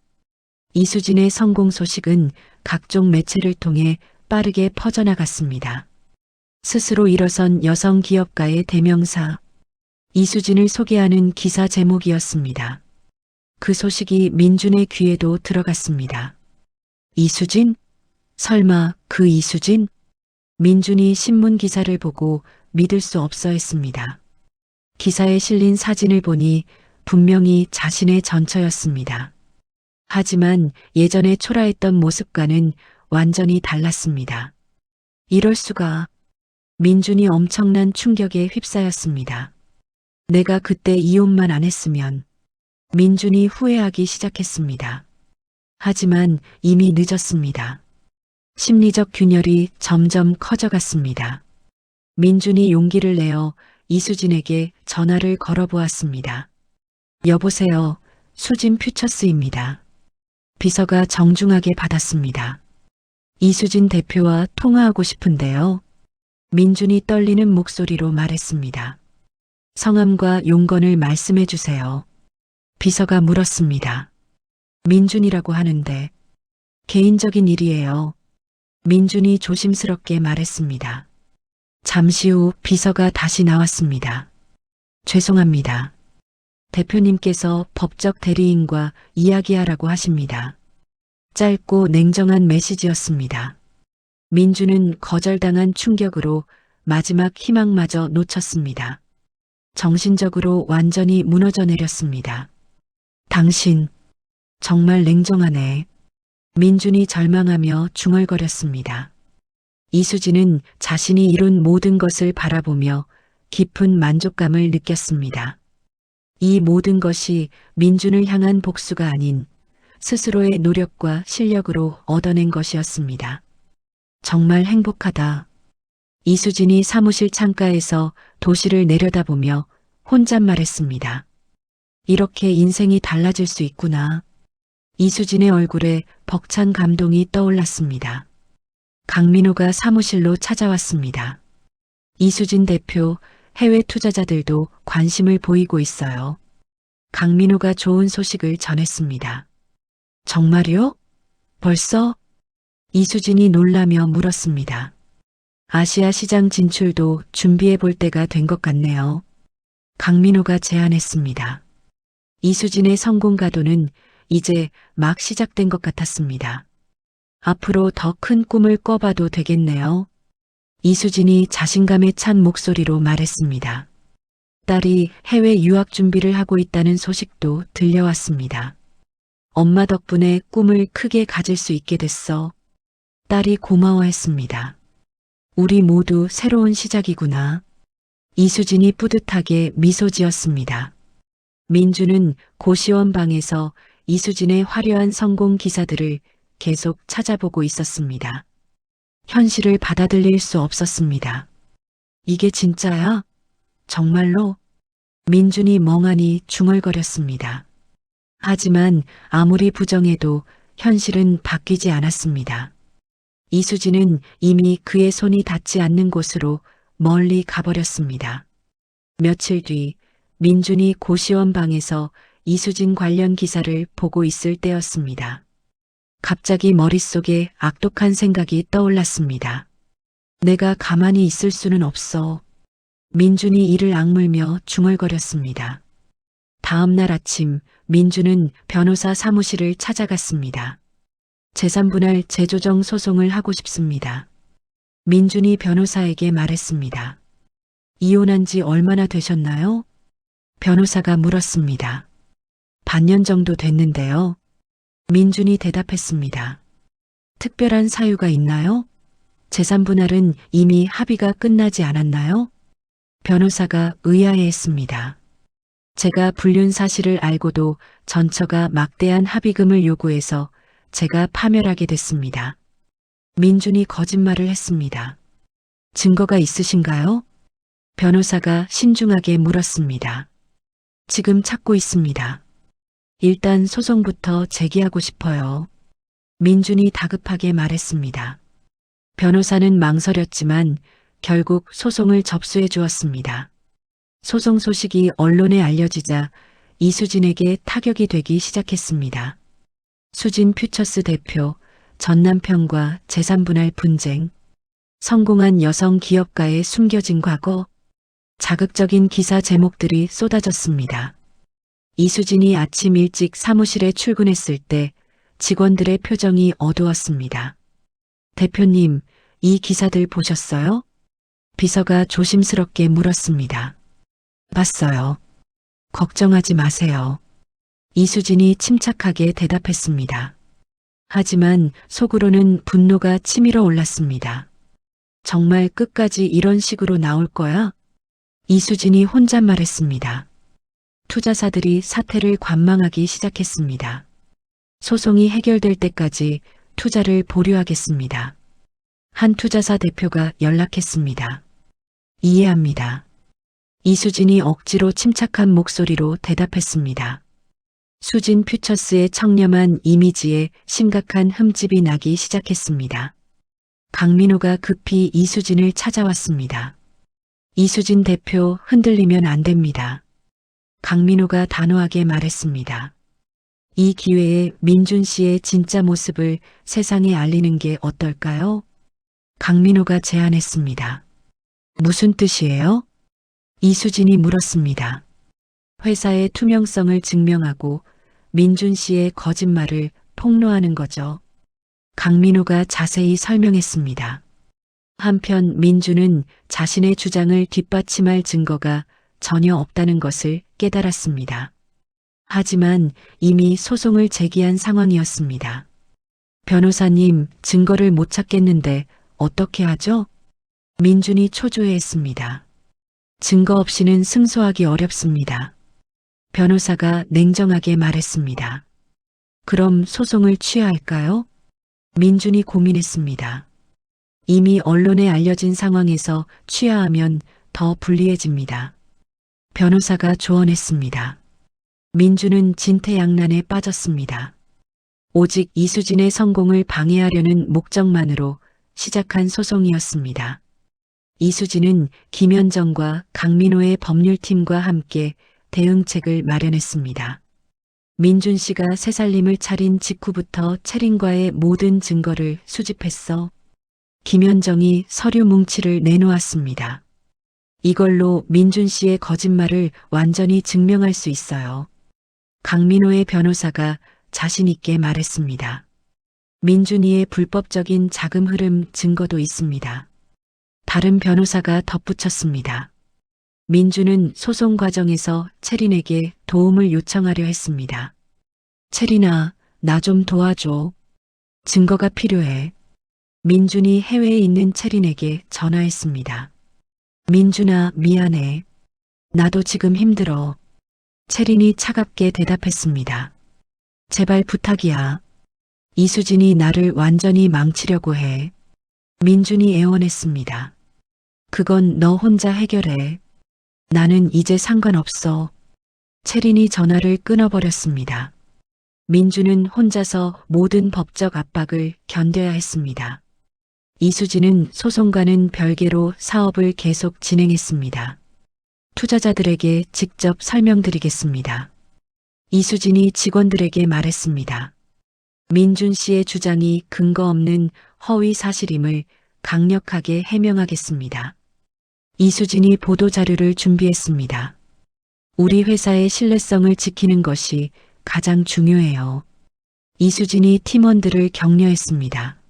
이수진의 성공 소식은 각종 매체를 통해 빠르게 퍼져나갔습니다. 스스로 일어선 여성 기업가의 대명사, 이수진을 소개하는 기사 제목이었습니다. 그 소식이 민준의 귀에도 들어갔습니다. 이수진? 설마 그 이수진? 민준이 신문 기사를 보고 믿을 수 없어 했습니다. 기사에 실린 사진을 보니 분명히 자신의 전처였습니다. 하지만 예전에 초라했던 모습과는 완전히 달랐습니다. 이럴 수가. 민준이 엄청난 충격에 휩싸였습니다. 내가 그때 이혼만 안 했으면. 민준이 후회하기 시작했습니다. 하지만 이미 늦었습니다. 심리적 균열이 점점 커져갔습니다. 민준이 용기를 내어 이수진에게 전화를 걸어보았습니다. 여보세요. 수진 퓨처스입니다. 비서가 정중하게 받았습니다. 이수진 대표와 통화하고 싶은데요. 민준이 떨리는 목소리로 말했습니다. 성함과 용건을 말씀해 주세요. 비서가 물었습니다. 민준이라고 하는데 개인적인 일이에요. 민준이 조심스럽게 말했습니다. 잠시 후 비서가 다시 나왔습니다. 죄송합니다. 대표님께서 법적 대리인과 이야기하라고 하십니다. 짧고 냉정한 메시지였습니다. 민주는 거절당한 충격으로 마지막 희망마저 놓쳤습니다. 정신적으로 완전히 무너져 내렸습니다. 당신, 정말 냉정하네. 민준이 절망하며 중얼거렸습니다. 이수진은 자신이 이룬 모든 것을 바라보며 깊은 만족감을 느꼈습니다. 이 모든 것이 민준을 향한 복수가 아닌 스스로의 노력과 실력으로 얻어낸 것이었습니다. 정말 행복하다. 이수진이 사무실 창가에서 도시를 내려다보며 혼잣말했습니다. 이렇게 인생이 달라질 수 있구나. 이수진의 얼굴에 벅찬 감동이 떠올랐습니다. 강민호가 사무실로 찾아왔습니다. 이수진 대표, 해외 투자자들도 관심을 보이고 있어요. 강민호가 좋은 소식을 전했습니다. 정말요? 벌써? 이수진이 놀라며 물었습니다. 아시아 시장 진출도 준비해 볼 때가 된 것 같네요. 강민호가 제안했습니다. 이수진의 성공 가도는 이제 막 시작된 것 같았습니다. 앞으로 더 큰 꿈을 꿔봐도 되겠네요. 이수진이 자신감에 찬 목소리로 말했습니다. 딸이 해외 유학 준비를 하고 있다는 소식도 들려왔습니다. 엄마 덕분에 꿈을 크게 가질 수 있게 됐어. 딸이 고마워했습니다. 우리 모두 새로운 시작이구나. 이수진이 뿌듯하게 미소 지었습니다. 민주는 고시원 방에서 이수진의 화려한 성공 기사들을 계속 찾아보고 있었습니다. 현실을 받아들일 수 없었습니다. 이게 진짜야? 정말로? 민준이 멍하니 중얼거렸습니다. 하지만 아무리 부정해도 현실은 바뀌지 않았습니다. 이수진은 이미 그의 손이 닿지 않는 곳으로 멀리 가버렸습니다. 며칠 뒤 민준이 고시원 방에서 이수진 관련 기사를 보고 있을 때였습니다. 갑자기 머릿속에 악독한 생각이 떠올랐습니다. 내가 가만히 있을 수는 없어. 민준이 이를 악물며 중얼거렸습니다. 다음 날 아침 민준은 변호사 사무실을 찾아갔습니다. 재산분할 재조정 소송을 하고 싶습니다. 민준이 변호사에게 말했습니다. 이혼한 지 얼마나 되셨나요? 변호사가 물었습니다. 반년 정도 됐는데요. 민준이 대답했습니다. 특별한 사유가 있나요? 재산분할은 이미 합의가 끝나지 않았나요? 변호사가 의아해했습니다. 제가 불륜 사실을 알고도 전처가 막대한 합의금을 요구해서 제가 파멸하게 됐습니다. 민준이 거짓말을 했습니다. 증거가 있으신가요? 변호사가 신중하게 물었습니다. 지금 찾고 있습니다. 일단 소송부터 제기하고 싶어요. 민준이 다급하게 말했습니다. 변호사는 망설였지만 결국 소송을 접수해 주었습니다. 소송 소식이 언론에 알려지자 이수진에게 타격이 되기 시작했습니다. 수진 퓨처스 대표, 전 남편과 재산분할 분쟁, 성공한 여성 기업가의 숨겨진 과거, 자극적인 기사 제목들이 쏟아졌습니다. 이수진이 아침 일찍 사무실에 출근했을 때 직원들의 표정이 어두웠습니다. 대표님, 이 기사들 보셨어요? 비서가 조심스럽게 물었습니다. 봤어요. 걱정하지 마세요. 이수진이 침착하게 대답했습니다. 하지만 속으로는 분노가 치밀어 올랐습니다. 정말 끝까지 이런 식으로 나올 거야? 이수진이 혼잣말했습니다. 투자사들이 사태를 관망하기 시작했습니다. 소송이 해결될 때까지 투자를 보류하겠습니다. 한 투자사 대표가 연락했습니다. 이해합니다. 이수진이 억지로 침착한 목소리로 대답했습니다. 수진 퓨처스의 청렴한 이미지에 심각한 흠집이 나기 시작했습니다. 강민호가 급히 이수진을 찾아왔습니다. 이수진 대표 흔들리면 안 됩니다. 강민호가 단호하게 말했습니다. 이 기회에 민준 씨의 진짜 모습을 세상에 알리는 게 어떨까요? 강민호가 제안했습니다. 무슨 뜻이에요? 이수진이 물었습니다. 회사의 투명성을 증명하고 민준 씨의 거짓말을 폭로하는 거죠. 강민호가 자세히 설명했습니다. 한편 민준은 자신의 주장을 뒷받침할 증거가 전혀 없다는 것을 깨달았습니다. 하지만 이미 소송을 제기한 상황이었습니다. 변호사님, 증거를 못 찾겠는데 어떻게 하죠? 민준이 초조해했습니다. 증거 없이는 승소하기 어렵습니다. 변호사가 냉정하게 말했습니다. 그럼 소송을 취하할까요? 민준이 고민했습니다. 이미 언론에 알려진 상황에서 취하하면 더 불리해집니다. 변호사가 조언했습니다. 민준은 진퇴양난에 빠졌습니다. 오직 이수진의 성공을 방해하려는 목적만으로 시작한 소송이었습니다. 이수진은 김현정과 강민호의 법률팀과 함께 대응책을 마련했습니다. 민준 씨가 새살림을 차린 직후부터 채린과의 모든 증거를 수집했어. 김현정이 서류 뭉치를 내놓았습니다. 이걸로 민준 씨의 거짓말을 완전히 증명할 수 있어요. 강민호의 변호사가 자신 있게 말했습니다. 민준이의 불법적인 자금 흐름 증거도 있습니다. 다른 변호사가 덧붙였습니다. 민준은 소송 과정에서 채린에게 도움을 요청하려 했습니다. 채린아, 나 좀 도와줘. 증거가 필요해. 민준이 해외에 있는 채린에게 전화했습니다. 민준아, 미안해. 나도 지금 힘들어. 채린이 차갑게 대답했습니다. 제발 부탁이야. 이수진이 나를 완전히 망치려고 해. 민준이 애원했습니다. 그건 너 혼자 해결해. 나는 이제 상관없어. 채린이 전화를 끊어버렸습니다. 민준은 혼자서 모든 법적 압박을 견뎌야 했습니다. 이수진은 소송과는 별개로 사업을 계속 진행했습니다. 투자자들에게 직접 설명드리겠습니다. 이수진이 직원들에게 말했습니다. 민준 씨의 주장이 근거 없는 허위 사실임을 강력하게 해명하겠습니다. 이수진이 보도자료를 준비했습니다. 우리 회사의 신뢰성을 지키는 것이 가장 중요해요. 이수진이 팀원들을 격려했습니다.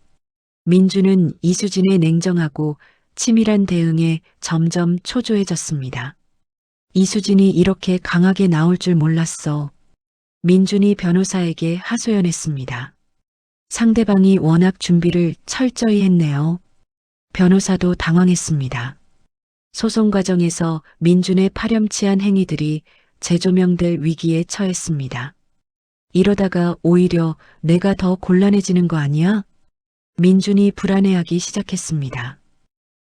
민준은 이수진의 냉정하고 치밀한 대응에 점점 초조해졌습니다. 이수진이 이렇게 강하게 나올 줄 몰랐어. 민준이 변호사에게 하소연했습니다. 상대방이 워낙 준비를 철저히 했네요. 변호사도 당황했습니다. 소송 과정에서 민준의 파렴치한 행위들이 재조명될 위기에 처했습니다. 이러다가 오히려 내가 더 곤란해지는 거 아니야? 민준이 불안해하기 시작했습니다.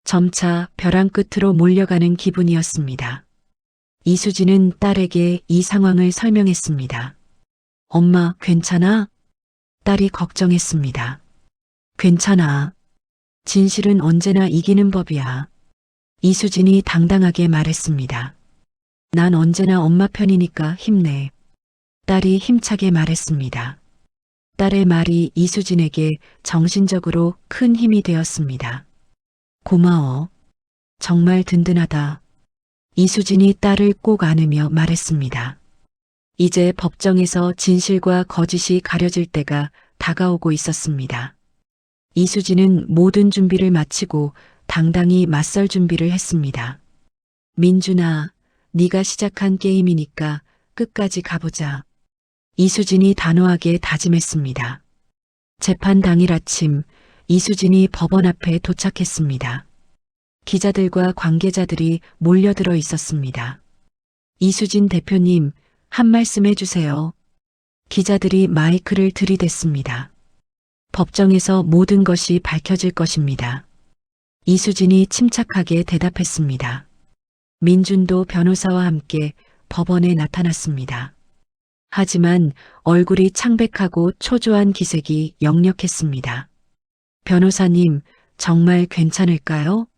점차 벼랑 끝으로 몰려가는 기분이었습니다. 이수진은 딸에게 이 상황을 설명했습니다. 엄마, 괜찮아? 딸이 걱정했습니다. 괜찮아. 진실은 언제나 이기는 법이야. 이수진이 당당하게 말했습니다. 난 언제나 엄마 편이니까 힘내. 딸이 힘차게 말했습니다. 딸의 말이 이수진에게 정신적으로 큰 힘이 되었습니다. 고마워. 정말 든든하다. 이수진이 딸을 꼭 안으며 말했습니다. 이제 법정에서 진실과 거짓이 가려질 때가 다가오고 있었습니다. 이수진은 모든 준비를 마치고 당당히 맞설 준비를 했습니다. 민준아, 네가 시작한 게임이니까 끝까지 가보자. 이수진이 단호하게 다짐했습니다. 재판 당일 아침 이수진이 법원 앞에 도착했습니다. 기자들과 관계자들이 몰려들어 있었습니다. 이수진 대표님, 한 말씀 해주세요. 기자들이 마이크를 들이댔습니다. 법정에서 모든 것이 밝혀질 것입니다. 이수진이 침착하게 대답했습니다. 민준도 변호사와 함께 법원에 나타났습니다. 하지만 얼굴이 창백하고 초조한 기색이 역력했습니다. 변호사님, 정말 괜찮을까요?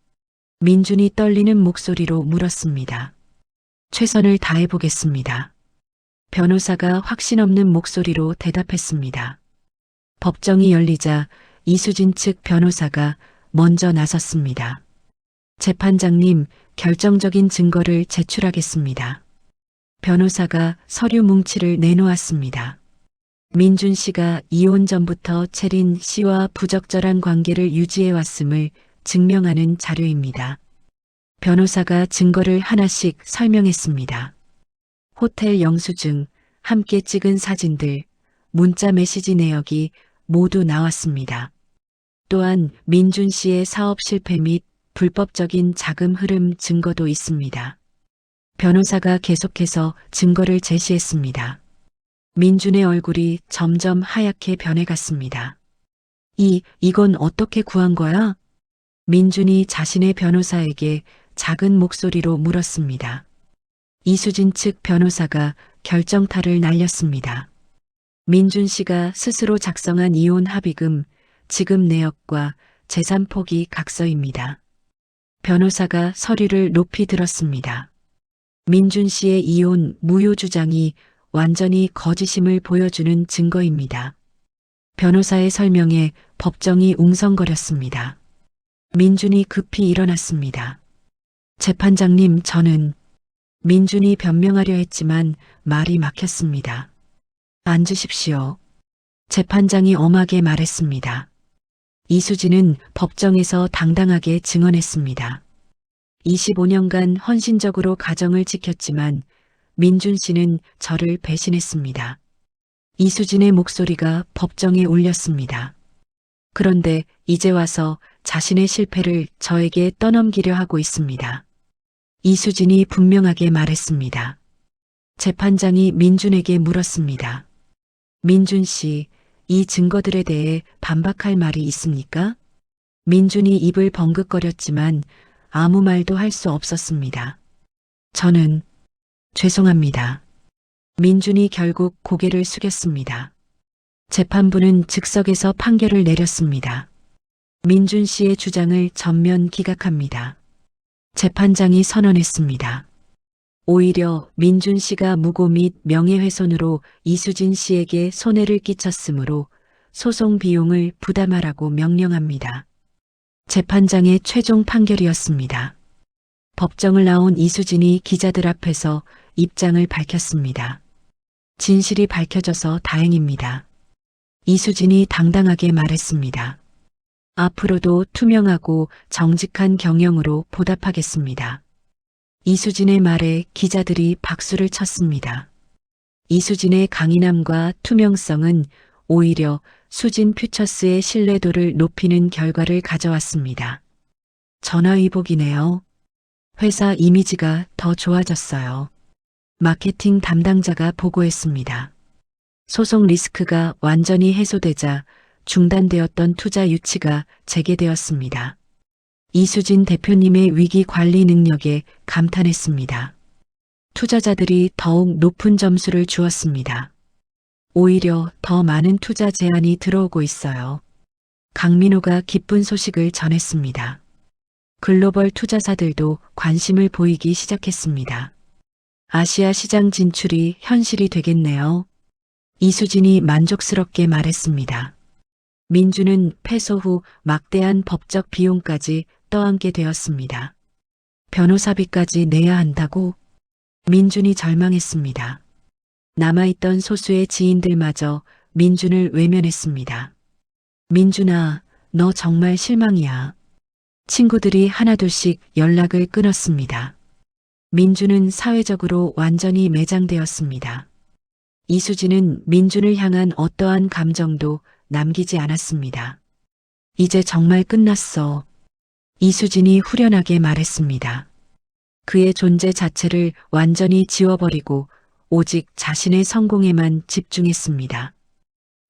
민준이 떨리는 목소리로 물었습니다. 최선을 다해보겠습니다. 변호사가 확신 없는 목소리로 대답했습니다. 법정이 열리자 이수진 측 변호사가 먼저 나섰습니다. 재판장님, 결정적인 증거를 제출하겠습니다. 변호사가 서류 뭉치를 내놓았습니다. 민준 씨가 이혼 전부터 채린 씨와 부적절한 관계를 유지해왔음을 증명하는 자료입니다. 변호사가 증거를 하나씩 설명했습니다. 호텔 영수증, 함께 찍은 사진들, 문자 메시지 내역이 모두 나왔습니다. 또한 민준 씨의 사업 실패 및 불법적인 자금 흐름 증거도 있습니다. 변호사가 계속해서 증거를 제시했습니다. 민준의 얼굴이 점점 하얗게 변해갔습니다. 이건 어떻게 구한 거야? 민준이 자신의 변호사에게 작은 목소리로 물었습니다. 이수진 측 변호사가 결정타를 날렸습니다. 민준 씨가 스스로 작성한 이혼 합의금, 지급 내역과 재산 포기 각서입니다. 변호사가 서류를 높이 들었습니다. 민준 씨의 이혼 무효 주장이 완전히 거짓임을 보여주는 증거입니다. 변호사의 설명에 법정이 웅성거렸습니다. 민준이 급히 일어났습니다. 재판장님, 저는 민준이 변명하려 했지만 말이 막혔습니다. 앉으십시오. 재판장이 엄하게 말했습니다. 이수진은 법정에서 당당하게 증언했습니다. 25년간 헌신적으로 가정을 지켰지만 민준 씨는 저를 배신했습니다. 이수진의 목소리가 법정에 울렸습니다. 그런데 이제 와서 자신의 실패를 저에게 떠넘기려 하고 있습니다. 이수진이 분명하게 말했습니다. 재판장이 민준에게 물었습니다. 민준 씨, 이 증거들에 대해 반박할 말이 있습니까? 민준이 입을 벙긋거렸지만 아무 말도 할 수 없었습니다. 저는 죄송합니다. 민준이 결국 고개를 숙였습니다. 재판부는 즉석에서 판결을 내렸습니다. 민준 씨의 주장을 전면 기각합니다. 재판장이 선언했습니다. 오히려 민준 씨가 무고 및 명예훼손으로 이수진 씨에게 손해를 끼쳤으므로 소송 비용을 부담하라고 명령합니다. 재판장의 최종 판결이었습니다. 법정을 나온 이수진이 기자들 앞에서 입장을 밝혔습니다. 진실이 밝혀져서 다행입니다. 이수진이 당당하게 말했습니다. 앞으로도 투명하고 정직한 경영으로 보답하겠습니다. 이수진의 말에 기자들이 박수를 쳤습니다. 이수진의 강인함과 투명성은 오히려 수진 퓨처스의 신뢰도를 높이는 결과를 가져왔습니다. 전화위복이네요. 회사 이미지가 더 좋아졌어요. 마케팅 담당자가 보고했습니다. 소송 리스크가 완전히 해소되자 중단되었던 투자 유치가 재개되었습니다. 이수진 대표님의 위기 관리 능력에 감탄했습니다. 투자자들이 더욱 높은 점수를 주었습니다. 오히려 더 많은 투자 제안이 들어오고 있어요. 강민호가 기쁜 소식을 전했습니다. 글로벌 투자사들도 관심을 보이기 시작했습니다. 아시아 시장 진출이 현실이 되겠네요. 이수진이 만족스럽게 말했습니다. 민준은 패소 후 막대한 법적 비용까지 떠안게 되었습니다. 변호사비까지 내야 한다고? 민준이 절망했습니다. 남아있던 소수의 지인들마저 민준을 외면했습니다. 민준아, 너 정말 실망이야. 친구들이 하나둘씩 연락을 끊었습니다. 민준은 사회적으로 완전히 매장되었습니다. 이수진은 민준을 향한 어떠한 감정도 남기지 않았습니다. 이제 정말 끝났어. 이수진이 후련하게 말했습니다. 그의 존재 자체를 완전히 지워버리고 오직 자신의 성공에만 집중했습니다.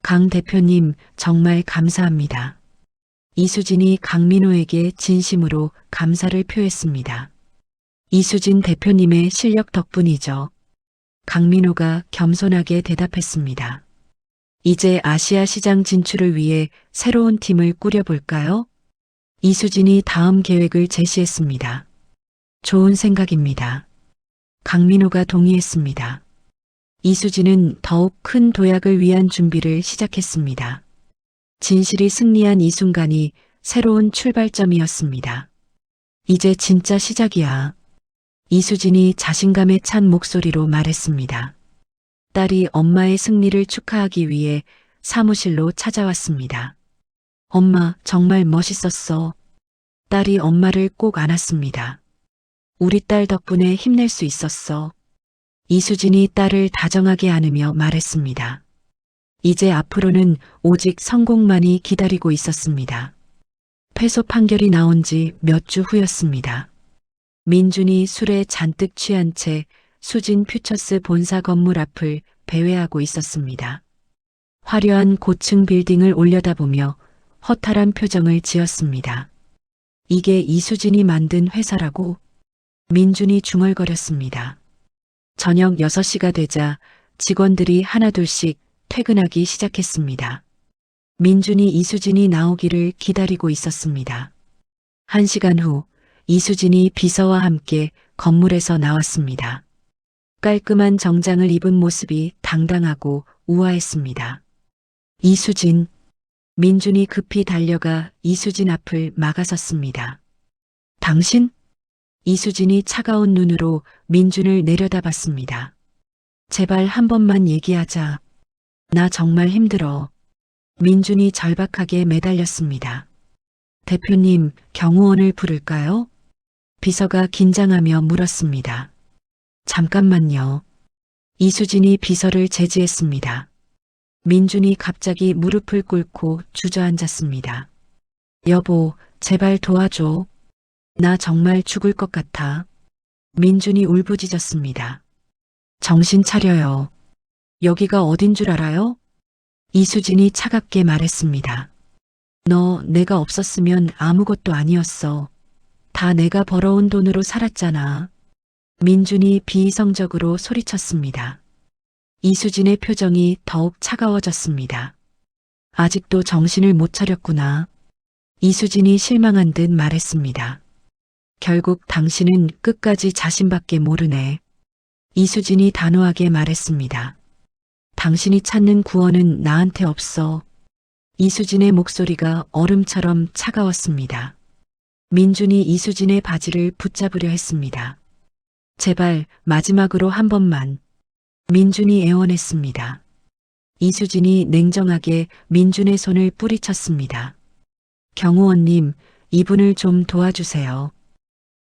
강 대표님, 정말 감사합니다. 이수진이 강민호에게 진심으로 감사를 표했습니다. 이수진 대표님의 실력 덕분이죠. 강민호가 겸손하게 대답했습니다. 이제 아시아 시장 진출을 위해 새로운 팀을 꾸려볼까요? 이수진이 다음 계획을 제시했습니다. 좋은 생각입니다. 강민호가 동의했습니다. 이수진은 더욱 큰 도약을 위한 준비를 시작했습니다. 진실이 승리한 이 순간이 새로운 출발점이었습니다. 이제 진짜 시작이야. 이수진이 자신감에 찬 목소리로 말했습니다. 딸이 엄마의 승리를 축하하기 위해 사무실로 찾아왔습니다. 엄마, 정말 멋있었어. 딸이 엄마를 꼭 안았습니다. 우리 딸 덕분에 힘낼 수 있었어. 이수진이 딸을 다정하게 안으며 말했습니다. 이제 앞으로는 오직 성공만이 기다리고 있었습니다. 패소 판결이 나온 지 몇 주 후였습니다. 민준이 술에 잔뜩 취한 채 수진 퓨처스 본사 건물 앞을 배회하고 있었습니다. 화려한 고층 빌딩을 올려다보며 허탈한 표정을 지었습니다. 이게 이수진이 만든 회사라고? 민준이 중얼거렸습니다. 저녁 6시가 되자 직원들이 하나둘씩 퇴근하기 시작했습니다. 민준이 이수진이 나오기를 기다리고 있었습니다. 1시간 후 이수진이 비서와 함께 건물에서 나왔습니다. 깔끔한 정장을 입은 모습이 당당하고 우아했습니다. 이수진, 민준이 급히 달려가 이수진 앞을 막아섰습니다. 당신? 이수진이 차가운 눈으로 민준을 내려다봤습니다. 제발 한 번만 얘기하자. 나 정말 힘들어. 민준이 절박하게 매달렸습니다. 대표님, 경호원을 부를까요? 비서가 긴장하며 물었습니다. 잠깐만요. 이수진이 비서를 제지했습니다. 민준이 갑자기 무릎을 꿇고 주저앉았습니다. 여보, 제발 도와줘. 나 정말 죽을 것 같아. 민준이 울부짖었습니다. 정신 차려요. 여기가 어딘 줄 알아요? 이수진이 차갑게 말했습니다. 너 내가 없었으면 아무것도 아니었어. 다 내가 벌어온 돈으로 살았잖아. 민준이 비이성적으로 소리쳤습니다. 이수진의 표정이 더욱 차가워졌습니다. 아직도 정신을 못 차렸구나. 이수진이 실망한 듯 말했습니다. 결국 당신은 끝까지 자신밖에 모르네. 이수진이 단호하게 말했습니다. 당신이 찾는 구원은 나한테 없어. 이수진의 목소리가 얼음처럼 차가웠습니다. 민준이 이수진의 바지를 붙잡으려 했습니다. 제발 마지막으로 한 번만. 민준이 애원했습니다. 이수진이 냉정하게 민준의 손을 뿌리쳤습니다. 경호원님, 이분을 좀 도와주세요.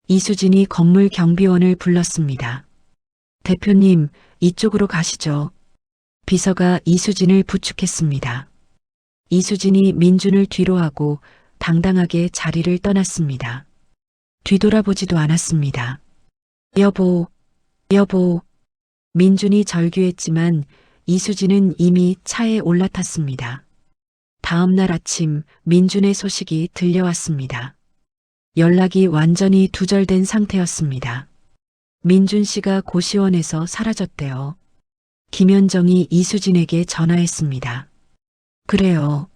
이수진이 건물 경비원을 불렀습니다. 대표님, 이쪽으로 가시죠. 비서가 이수진을 부축했습니다. 이수진이 민준을 뒤로 하고 당당하게 자리를 떠났습니다. 뒤돌아보지도 않았습니다. 여보, 여보. 민준이 절규했지만 이수진은 이미 차에 올라탔습니다. 다음 날 아침 민준의 소식이 들려왔습니다. 연락이 완전히 두절된 상태였습니다. 민준 씨가 고시원에서 사라졌대요. 김현정이 이수진에게 전화했습니다. 그래요.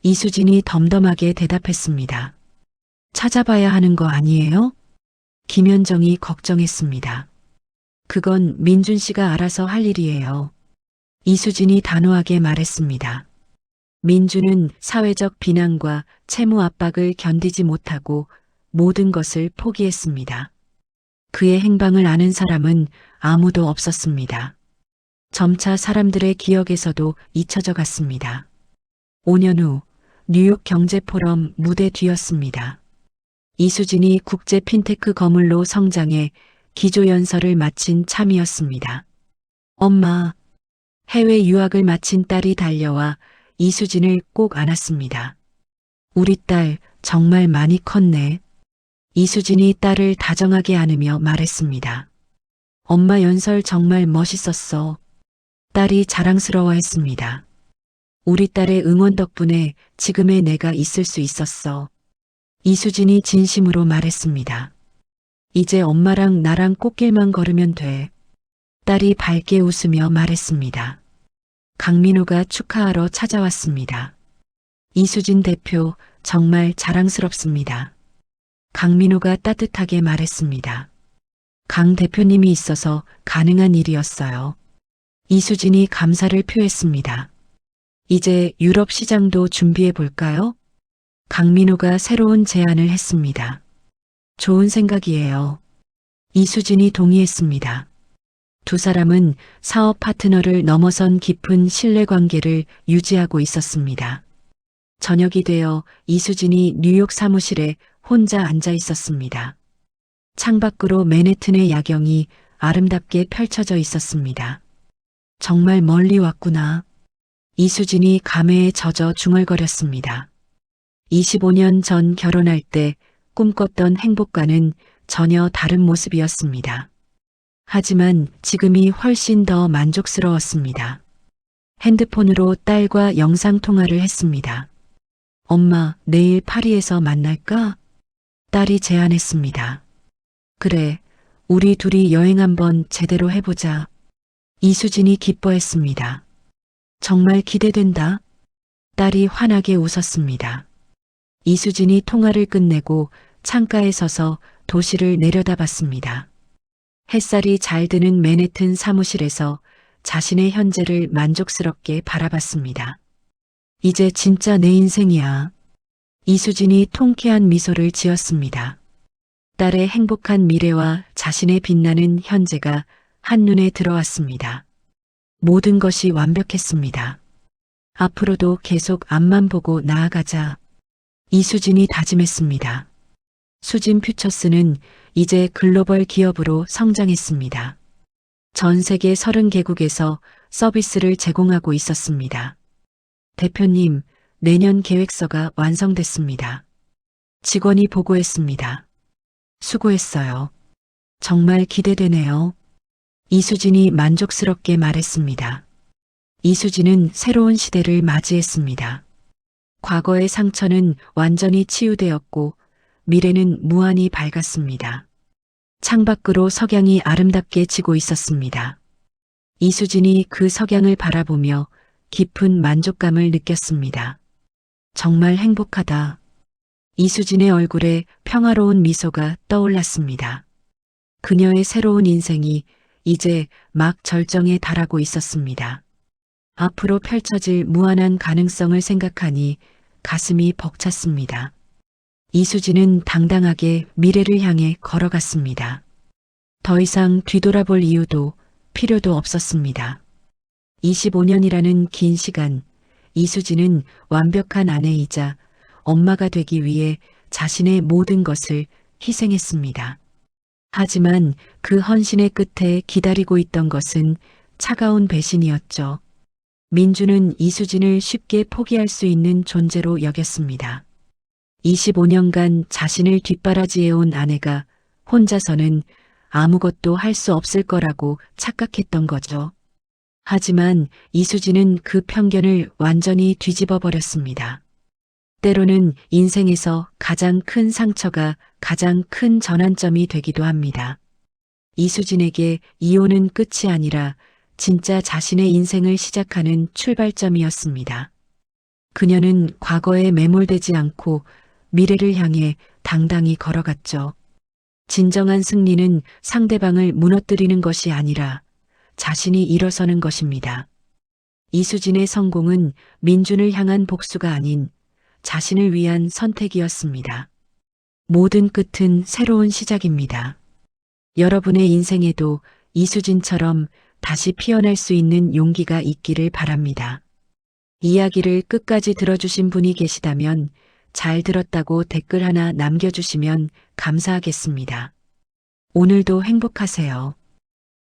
이수진이 덤덤하게 대답했습니다. 찾아봐야 하는 거 아니에요? 김현정이 걱정했습니다. 그건 민준 씨가 알아서 할 일이에요. 이수진이 단호하게 말했습니다. 민준은 사회적 비난과 채무 압박을 견디지 못하고 모든 것을 포기했습니다. 그의 행방을 아는 사람은 아무도 없었습니다. 점차 사람들의 기억에서도 잊혀져 갔습니다. 5년 후 뉴욕 경제포럼 무대 뒤였습니다. 이수진이 국제 핀테크 거물로 성장해 기조연설을 마친 참이었습니다. 엄마, 해외 유학을 마친 딸이 달려와 이수진을 꼭 안았습니다. 우리 딸 정말 많이 컸네. 이수진이 딸을 다정하게 안으며 말했습니다. 엄마 연설 정말 멋있었어. 딸이 자랑스러워했습니다. 우리 딸의 응원 덕분에 지금의 내가 있을 수 있었어. 이수진이 진심으로 말했습니다. 이제 엄마랑 나랑 꽃길만 걸으면 돼. 딸이 밝게 웃으며 말했습니다. 강민우가 축하하러 찾아왔습니다. 이수진 대표 정말 자랑스럽습니다. 강민우가 따뜻하게 말했습니다. 강 대표님이 있어서 가능한 일이었어요. 이수진이 감사를 표했습니다. 이제 유럽 시장도 준비해 볼까요? 강민우가 새로운 제안을 했습니다. 좋은 생각이에요. 이수진이 동의했습니다. 두 사람은 사업 파트너를 넘어선 깊은 신뢰관계를 유지하고 있었습니다. 저녁이 되어 이수진이 뉴욕 사무실에 혼자 앉아 있었습니다. 창밖으로 맨해튼의 야경이 아름답게 펼쳐져 있었습니다. 정말 멀리 왔구나. 이수진이 감회에 젖어 중얼거렸습니다. 25년 전 결혼할 때 꿈꿨던 행복과는 전혀 다른 모습이었습니다. 하지만 지금이 훨씬 더 만족스러웠습니다. 핸드폰으로 딸과 영상통화를 했습니다. 엄마, 내일 파리에서 만날까? 딸이 제안했습니다. 그래, 우리 둘이 여행 한번 제대로 해보자. 이수진이 기뻐했습니다. 정말 기대된다. 딸이 환하게 웃었습니다. 이수진이 통화를 끝내고 창가에 서서 도시를 내려다봤습니다. 햇살이 잘 드는 맨해튼 사무실에서 자신의 현재를 만족스럽게 바라봤습니다. 이제 진짜 내 인생이야. 이수진이 통쾌한 미소를 지었습니다. 딸의 행복한 미래와 자신의 빛나는 현재가 한눈에 들어왔습니다. 모든 것이 완벽했습니다. 앞으로도 계속 앞만 보고 나아가자. 이수진이 다짐했습니다. 수진 퓨처스는 이제 글로벌 기업으로 성장했습니다. 전 세계 30개국에서 서비스를 제공하고 있었습니다. 대표님, 내년 계획서가 완성됐습니다. 직원이 보고했습니다. 수고했어요. 정말 기대되네요. 이수진이 만족스럽게 말했습니다. 이수진은 새로운 시대를 맞이했습니다. 과거의 상처는 완전히 치유되었고 미래는 무한히 밝았습니다. 창밖으로 석양이 아름답게 지고 있었습니다. 이수진이 그 석양을 바라보며 깊은 만족감을 느꼈습니다. 정말 행복하다. 이수진의 얼굴에 평화로운 미소가 떠올랐습니다. 그녀의 새로운 인생이 이제 막 절정에 달하고 있었습니다. 앞으로 펼쳐질 무한한 가능성을 생각하니 가슴이 벅찼습니다. 이수진은 당당하게 미래를 향해 걸어갔습니다. 더 이상 뒤돌아볼 이유도 필요도 없었습니다. 25년이라는 긴 시간, 이수진은 완벽한 아내이자 엄마가 되기 위해 자신의 모든 것을 희생했습니다. 하지만 그 헌신의 끝에 기다리고 있던 것은 차가운 배신이었죠. 민주는 이수진을 쉽게 포기할 수 있는 존재로 여겼습니다. 25년간 자신을 뒷바라지해온 아내가 혼자서는 아무것도 할 수 없을 거라고 착각했던 거죠. 하지만 이수진은 그 편견을 완전히 뒤집어 버렸습니다. 때로는 인생에서 가장 큰 상처가 가장 큰 전환점이 되기도 합니다. 이수진에게 이혼은 끝이 아니라 진짜 자신의 인생을 시작하는 출발점이었습니다. 그녀는 과거에 매몰되지 않고 미래를 향해 당당히 걸어갔죠. 진정한 승리는 상대방을 무너뜨리는 것이 아니라 자신이 일어서는 것입니다. 이수진의 성공은 민준을 향한 복수가 아닌 자신을 위한 선택이었습니다. 모든 끝은 새로운 시작입니다. 여러분의 인생에도 이수진처럼 다시 피어날 수 있는 용기가 있기를 바랍니다. 이야기를 끝까지 들어주신 분이 계시다면 잘 들었다고 댓글 하나 남겨주시면 감사하겠습니다. 오늘도 행복하세요.